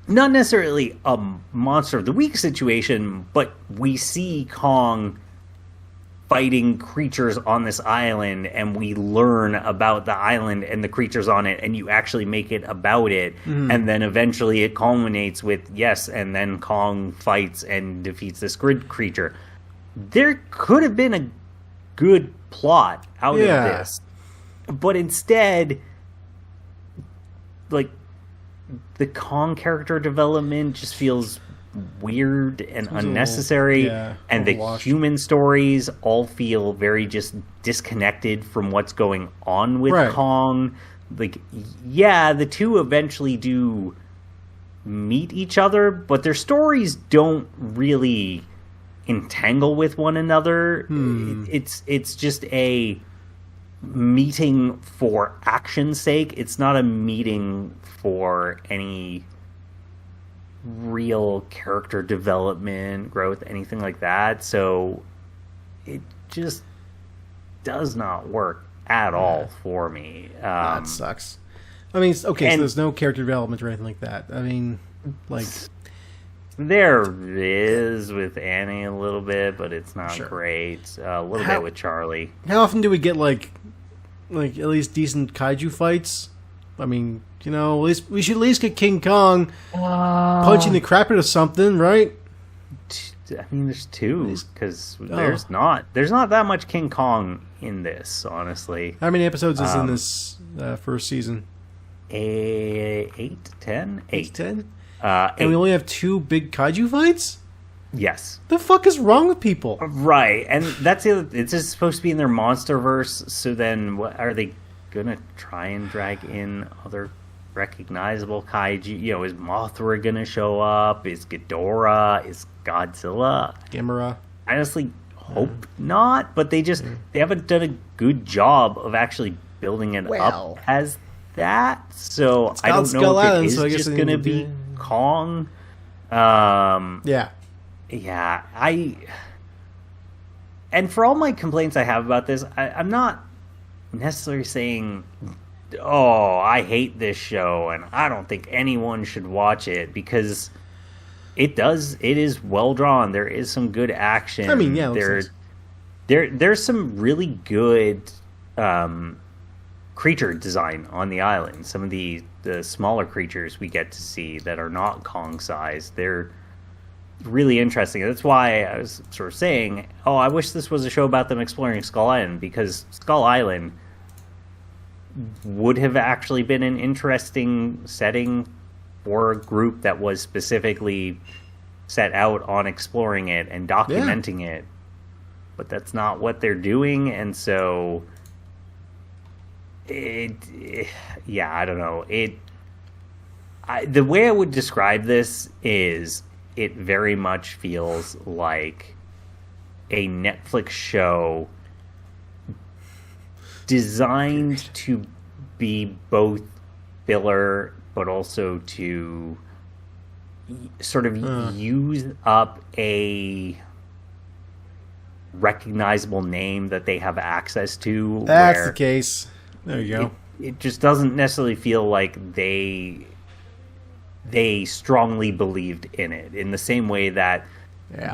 not necessarily a monster of the week situation, but we see Kong fighting creatures on this island, and we learn about the island and the creatures on it, and you actually make it about it, and then eventually it culminates with, yes, and then Kong fights and defeats this grid creature. There could have been a good plot out of this, but instead, like, the Kong character development just feels weird and unnecessary, and the human stories all feel very just disconnected from what's going on with Kong. Like, yeah, the two eventually do meet each other, but their stories don't really entangle with one another. It's just a meeting for action's sake. It's not a meeting for any real character development, growth, anything like that. So it just does not work at all for me. That sucks. I mean, okay, so there's no character development or anything like that. I mean, like, there is with Annie a little bit, but it's not great. A little bit with Charlie. How often do we get like at least decent kaiju fights? I mean, you know, at least we should at least get King Kong punching the crap out of something, right? I mean, there's two, because there's not that much King Kong in this, honestly. How many episodes is in this first season? 8, 10? 8. 10? 8. And we only have 2 big kaiju fights? Yes. The fuck is wrong with people? Right, and that's the other, it's just supposed to be in their MonsterVerse, so then what are they gonna try and drag in other recognizable kaiju? You know, is Mothra gonna show up? Is Ghidorah? Is Godzilla? Gamera? I honestly hope not, but they haven't done a good job of actually building it up as that. So I don't know if it is just gonna be Kong. Yeah. And for all my complaints I have about this, I'm not necessarily saying, oh, I hate this show and I don't think anyone should watch it, because it is well drawn. There is some good action. I mean, yeah, there's some really good creature design on the island. Some of the smaller creatures we get to see that are not Kong sized, they're really interesting. That's why I was sort of saying, oh, I wish this was a show about them exploring Skull Island, because Skull Island would have actually been an interesting setting for a group that was specifically set out on exploring it and documenting it. But that's not what they're doing, and so I don't know. The way I would describe this is, it very much feels like a Netflix show designed to be both filler, but also to sort of use up a recognizable name that they have access to. That's the case. There you go. It just doesn't necessarily feel like they strongly believed in it in the same way that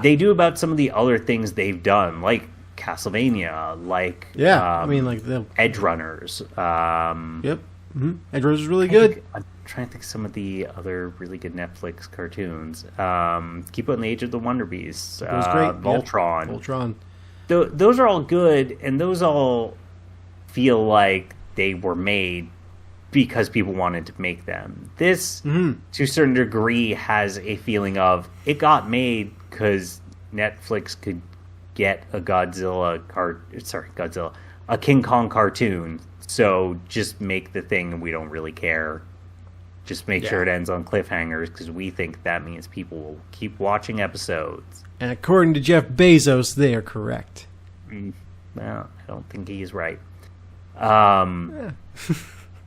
they do about some of the other things they've done, like Castlevania, like I mean, like the Edge Runners. Edge Runners is really good. I'm trying to think of some of the other really good Netflix cartoons. Keep on the Age of the Wonder Beasts. It was great. Voltron. Voltron. Those are all good, and those all feel like they were made because people wanted to make them. This, to a certain degree, has a feeling of, it got made because Netflix could get a a King Kong cartoon, so just make the thing and we don't really care Just make sure it ends on cliffhangers, because we think that means people will keep watching episodes. And according to Jeff Bezos, they are correct. Well, I don't think he's right.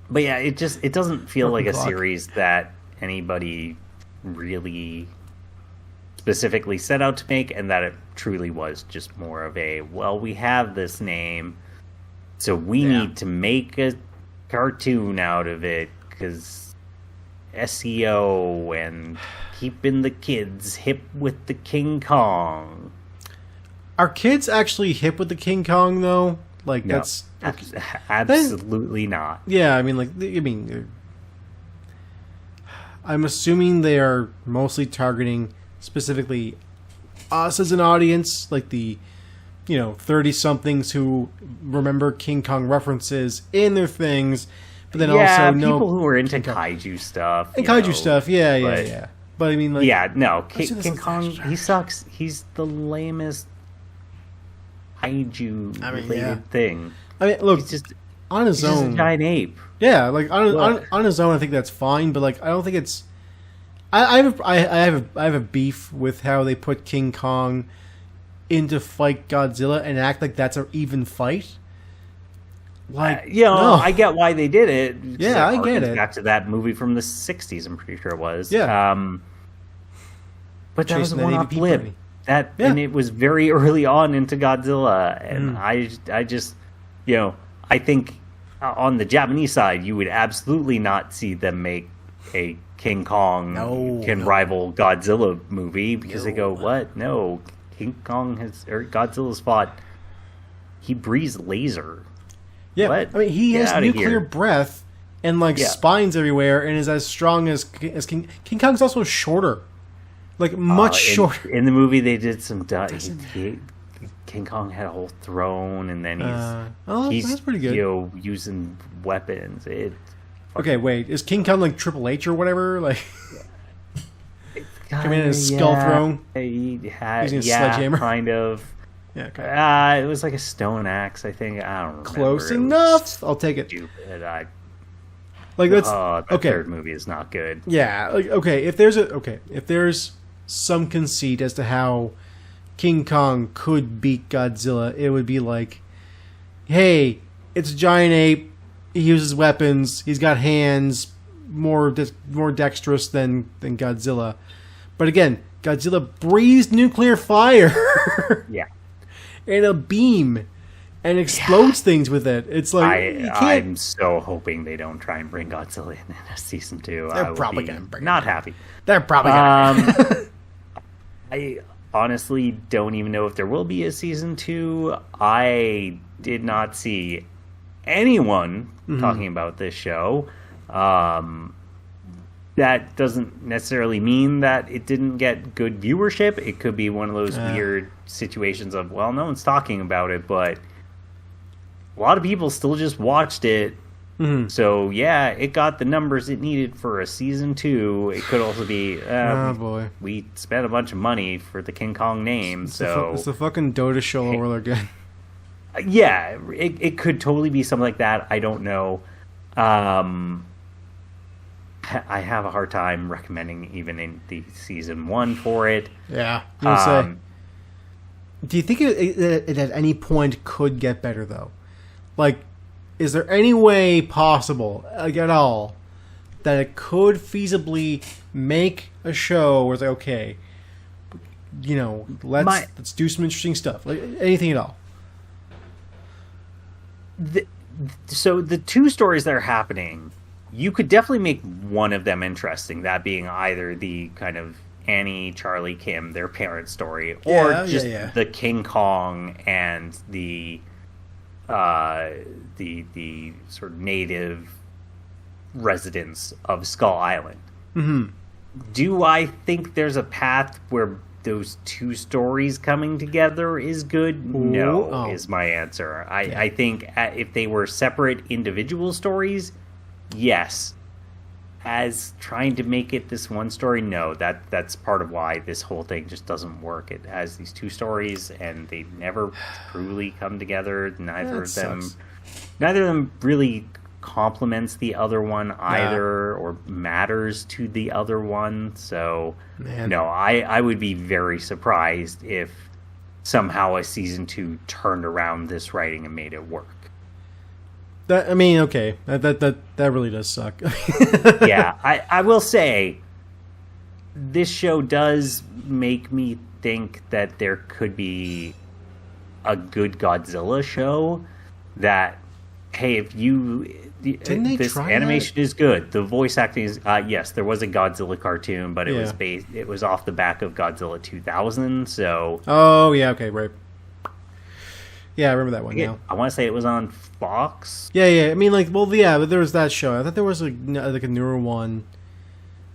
But yeah, it doesn't feel like a series that anybody really specifically set out to make, and that it truly was just more of a, well, we have this name, so we need to make a cartoon out of it, because SEO and keeping the kids hip with the King Kong. Are kids actually hip with the King Kong, though? Like, No, that's... absolutely not. Yeah, I mean, I'm assuming they are mostly targeting specifically us as an audience, like the, 30-somethings who remember King Kong references in their things, but then also people who are into kaiju stuff. And kaiju stuff, yeah. But I mean, like... Yeah, no, King Kong, he sucks. He's the lamest kaiju-related thing. I mean, look, he's just on his own... Just a giant ape. Yeah, like, on his own, I think that's fine, but, like, I don't think it's... I have a beef with how they put King Kong into fight Godzilla and act like that's an even fight. Like, I get why they did it. Yeah, I get it. Back to that movie from the 60s, I'm pretty sure it was. Yeah. But that was a one-off blip. And it was very early on into Godzilla, and I just, I think on the Japanese side, you would absolutely not see them make a King Kong can rival Godzilla movie, because they go, what? No, Godzilla's fought. He breathes laser. Yeah, what? I mean, he has nuclear breath and spines everywhere, and is as strong as King. King Kong's also shorter, like much shorter. In the movie, they did some. King Kong had a whole throne, and then he's that's pretty good. Using weapons. Okay, wait, is King Kong like Triple H or whatever? Like, coming in a skull throne. He had using a sledgehammer, kind of. Yeah, okay. It was like a stone axe, I think. I don't remember. Close enough. I'll take it. Stupid. The third movie is not good. Yeah. If there's some conceit as to how King Kong could beat Godzilla, it would be like, hey, it's a giant ape. He uses weapons. He's got hands, more dexterous than Godzilla. But again, Godzilla breathes nuclear fire. Yeah. And a beam, and explodes things with it. It's like, I'm so hoping they don't try and bring Godzilla in a season 2. They're probably going to bring not happy. They're probably going to. I honestly don't even know if there will be a season 2. I did not see anyone talking about this show. That doesn't necessarily mean that it didn't get good viewership. It could be one of those weird situations of, well, no one's talking about it, but a lot of people still just watched it. So, yeah, it got the numbers it needed for a season 2. It could also be, boy, we spent a bunch of money for the King Kong name, it's the fucking Dota show over again. Yeah, it could totally be something like that. I don't know. I have a hard time recommending even in the season 1 for it. Yeah. Do you think it at any point could get better, though? Like, is there any way possible, like, at all, that it could feasibly make a show where it's like, okay, let's do some interesting stuff, like anything at all? So the 2 stories that are happening, you could definitely make one of them interesting, that being either the kind of Annie, Charlie, Kim, their parent story, or the King Kong and the sort of native residents of Skull Island. Do I think there's a path where those 2 stories coming together is good? No, is my answer. I think if they were separate individual stories, yes. As trying to make it this one story, no. That's part of why this whole thing just doesn't work. It has these 2 stories, and they never truly come together. Neither of them really complements the other one either or matters to the other one. So, no, I would be very surprised if somehow a season 2 turned around this writing and made it work. I mean, okay, that really does suck. Yeah, I will say this show does make me think that there could be a good Godzilla show that, hey, if you... this animation is good. The voice acting is... yes, there was a Godzilla cartoon, but it was off the back of Godzilla 2000, so... Oh, yeah, okay, right. Yeah, I remember that one now. I want to say it was on Fox. Yeah. I mean, like, well, yeah, but there was that show. I thought there was a newer one.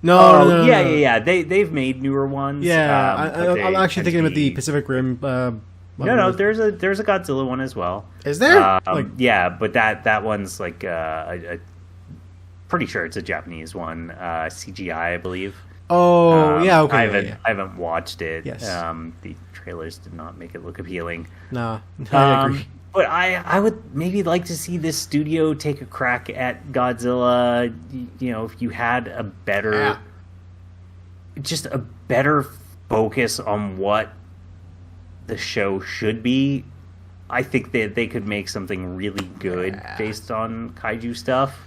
No. Yeah. They've made newer ones. Yeah, I'm actually thinking about the Pacific Rim. No, there's a Godzilla one as well. Is there? Yeah, but that one's like pretty sure it's a Japanese one, CGI, I believe. Oh, yeah, okay. I haven't watched it. Yes. The trailers did not make it look appealing. No, I agree. But I would maybe like to see this studio take a crack at Godzilla. You know, if you had a better, just a better focus on what the show should be, I think that they could make something really good based on kaiju stuff.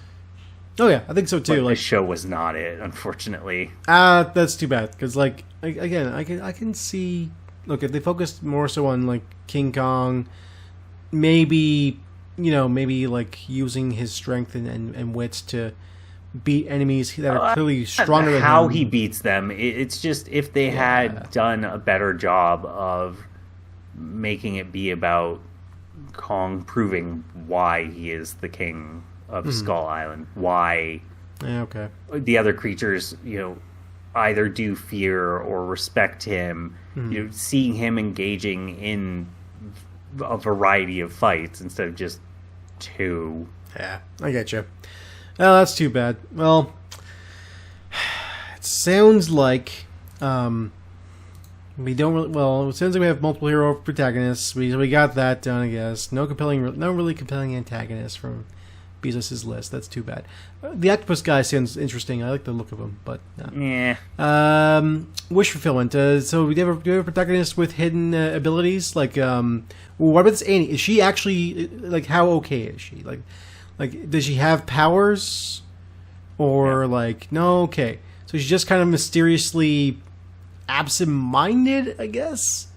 Oh yeah, I think so too. But the show was not it, unfortunately. That's too bad because, like, again, I can see. Look, if they focused more so on like King Kong, maybe like using his strength and wits to beat enemies that are clearly stronger than him. How he beats them, it's just if they had done a better job of making it be about Kong proving why he is the king of Skull Island, why the other creatures, either do fear or respect him, seeing him engaging in a variety of fights instead of just two. Yeah, I get you. Oh, that's too bad. Well, it sounds like we don't really, well, it sounds like we have multiple hero protagonists. We got that done, I guess. No really compelling antagonists from Bezos' list. That's too bad. The octopus guy sounds interesting. I like the look of him, but no. Yeah. Wish fulfillment. So do you have a protagonist with hidden abilities? Like, what about this Annie? Is she actually, like, how okay is she? Like, does she have powers? Or, no? Okay. So she's just kind of mysteriously absent-minded, I guess?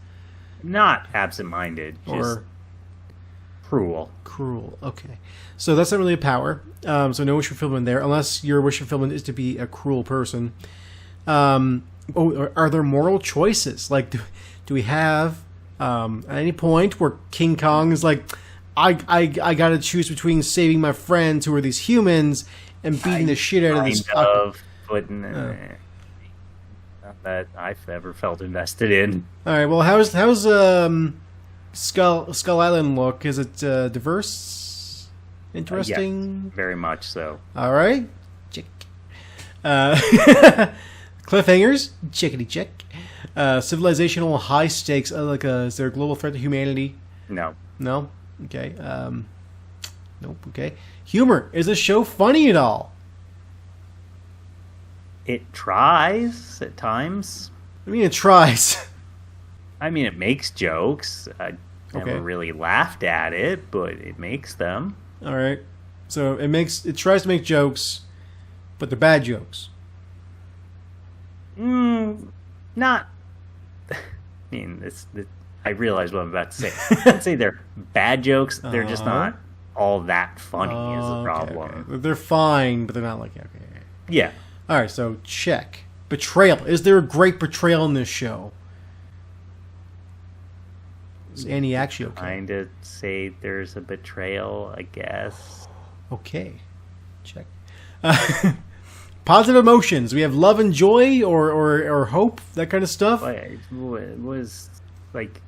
Not absent-minded. Just cruel. Cruel, okay. So that's not really a power. So no wish fulfillment there, unless your wish fulfillment is to be a cruel person. Are there moral choices? Like, do we have at any point where King Kong is like, I got to choose between saving my friends who are these humans and beating the shit out of these... But not that I've ever felt invested in. All right. Well, how's Skull Island look? Is it diverse? Interesting? Yeah, very much so. All right. Check. Cliffhangers? Checkity check. Civilizational high stakes. Is there a global threat to humanity? No. No? Okay. Nope. Okay. Humor. Is this show funny at all? It tries at times. I mean, it tries. I mean, it makes jokes. I never really laughed at it, but it makes them. All right. So it tries to make jokes, but they're bad jokes. Not. I mean, I realize what I'm about to say. I'd say they're bad jokes. They're just not all that funny. Is the problem? Okay. They're fine, but they're not like okay. Yeah. All right. So check betrayal. Is there a great betrayal in this show? Is Annie actually okay? Kind of say there's a betrayal, I guess. Okay. Check. Positive emotions. We have love and joy or hope, that kind of stuff. It was like,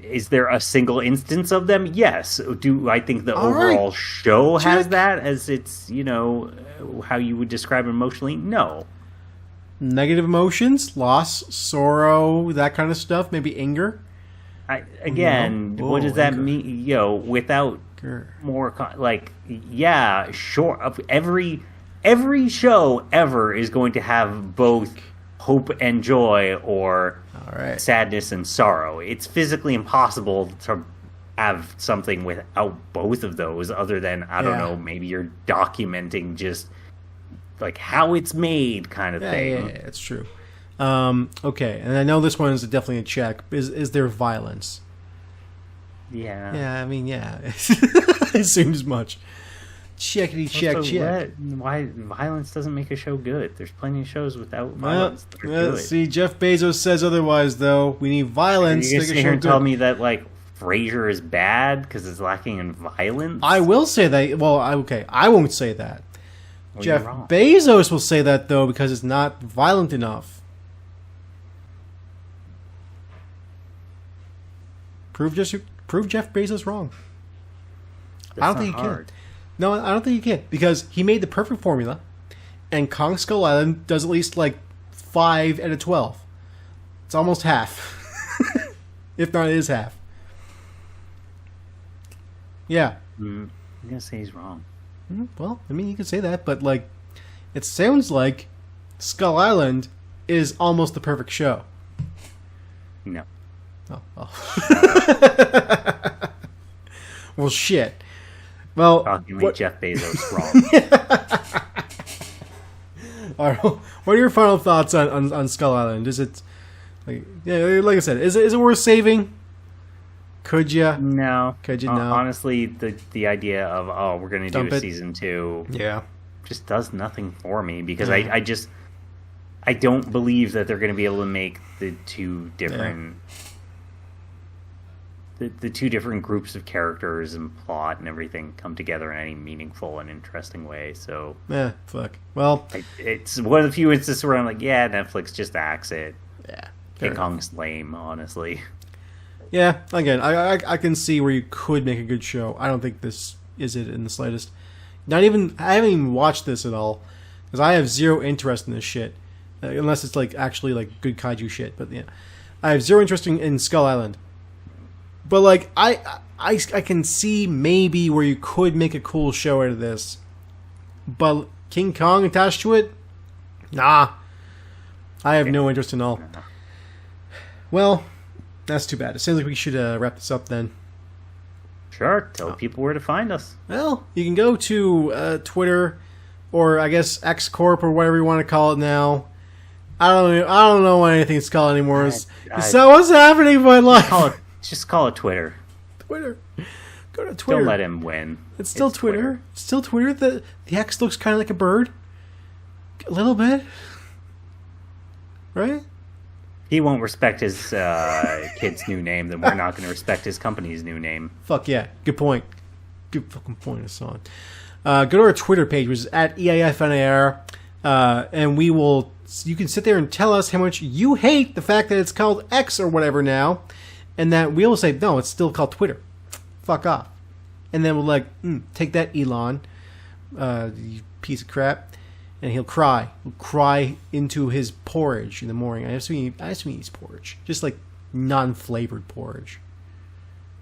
is there a single instance of them? Yes. Do I think the overall show has that as its, how you would describe it emotionally? No. Negative emotions, loss, sorrow, that kind of stuff. Maybe anger. What does that mean? Without more yeah, sure. Every show ever is going to have both hope and joy, or sadness and sorrow. It's physically impossible to have something without both of those, other than, I don't know, maybe you're documenting just like how it's made kind of thing. Yeah, it's true. Okay, and I know this one is definitely a check. Is there violence? Yeah. Yeah, I mean, yeah. I assumed as much. Checkity check. Why violence doesn't make a show good? There's plenty of shows without violence that are good. See, Jeff Bezos says otherwise, though. We need violence to You're make a sit show here and good. tell me that, like, Frasier is bad because it's lacking in violence? I will say that. Well, okay, I won't say that. Well, Jeff you're wrong. Bezos will say that, though, because it's not violent enough. Prove Jeff Bezos wrong. I don't think you can. No, I don't think you can, because he made the perfect formula, and Kong Skull Island does at least like 5 out of 12. It's almost half, if not, it is half. Yeah. I'm gonna say he's wrong. Well, I mean, you could say that, but like, it sounds like Skull Island is almost the perfect show. No. Oh. Well, shit. Well, Shockingly, Jeff Bezos wrong. All right, what are your final thoughts on Skull Island? Is it like I said, is it worth saving? Could you? No. Could you? No. Honestly, the idea of we're gonna do a season 2, just does nothing for me, because I don't believe that they're gonna be able to make the two different. The two different groups of characters and plot and everything come together in any meaningful and interesting way. So, fuck. Well, it's one of the few instances where I'm like, yeah, Netflix just acts it. Yeah, King Kong's lame, honestly. Yeah, again, I can see where you could make a good show. I don't think this is it in the slightest. I haven't even watched this at all, because I have zero interest in this shit, unless it's like actually like good kaiju shit. But yeah, I have zero interest in Skull Island. But like I can see maybe where you could make a cool show out of this, but King Kong attached to it, nah. I have no interest in all. Well, that's too bad. It seems like we should wrap this up then. Sure, tell people where to find us. Well, you can go to Twitter, or I guess X Corp, or whatever you want to call it now. I don't know what anything's called anymore. So what's happening in my life? Just call it Twitter. Twitter. Go to Twitter. Don't let him win. It's still Twitter. It's still Twitter. The X looks kind of like a bird. A little bit. Right? He won't respect his kid's new name, then we're not going to respect his company's new name. Fuck yeah. Good point. Good fucking point, Hassan. Go to our Twitter page, which is at EIFNAR, and you can sit there and tell us how much you hate the fact that it's called X or whatever now, and that we will say, no, it's still called Twitter. Fuck off. And then we'll take that, Elon, you piece of crap. And he'll cry. He'll cry into his porridge in the morning. I assume he eats porridge. Just like non-flavored porridge.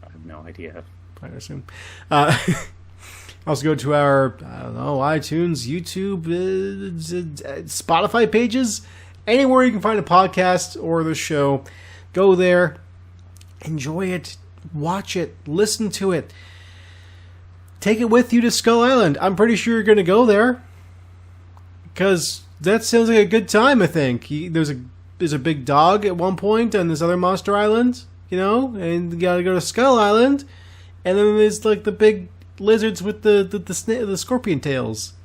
I have no idea. I assume. Also go to our, iTunes, YouTube, Spotify pages. Anywhere you can find a podcast or the show. Go there. Enjoy it. Watch it. Listen to it. Take it with you to Skull Island. I'm pretty sure you're going to go there. Because that sounds like a good time, I think. There's a big dog at one point on this other monster island, and you gotta go to Skull Island, and then there's like the big lizards with the scorpion tails.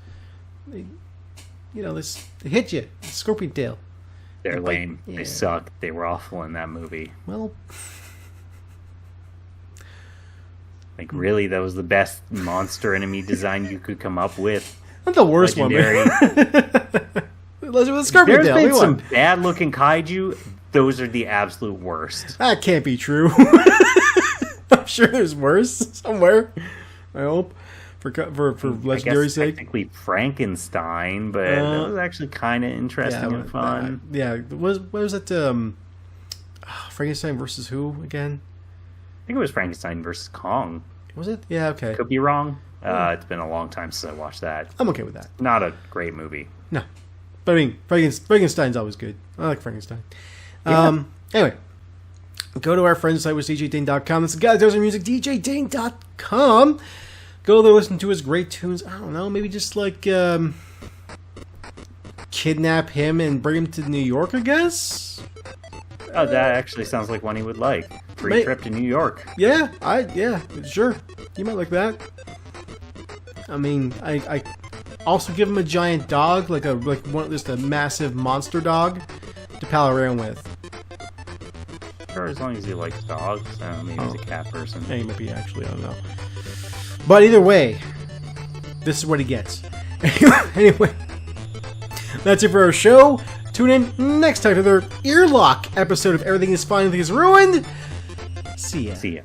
They hit you. Scorpion tail. They're lame. Yeah. They suck. They were awful in that movie. Well, like really, that was the best monster enemy design you could come up with. Not the worst Legendary. One, man. Scorpion There's tail. been some bad-looking kaiju. Those are the absolute worst. That can't be true. I'm sure there's worse somewhere. I hope for legendary sake. Technically Frankenstein, but that was actually kind of interesting and fun. What was it? Frankenstein versus who again? I think it was Frankenstein versus Kong. Was it? Yeah, okay. Could be wrong. It's been a long time since I watched that. I'm okay with that. Not a great movie. No. But I mean, Frankenstein's always good. I like Frankenstein. Yeah. Anyway, go to our friend's site with djdane.com. That's the guys, there's our music, djdane.com. Go there, listen to his great tunes. I don't know, maybe just like kidnap him and bring him to New York, I guess? Oh, that actually sounds like one he would like. Free trip to New York. Yeah, sure. You might like that. I mean, I also give him a giant dog, just a massive monster dog to pal around with. Sure, as long as he likes dogs. Maybe he's a cat person. Yeah, he might be actually, I don't know. But either way, this is what he gets. Anyway, that's it for our show. Tune in next time for their earlock episode of Everything is Fine, Everything is Ruined. See ya. See ya.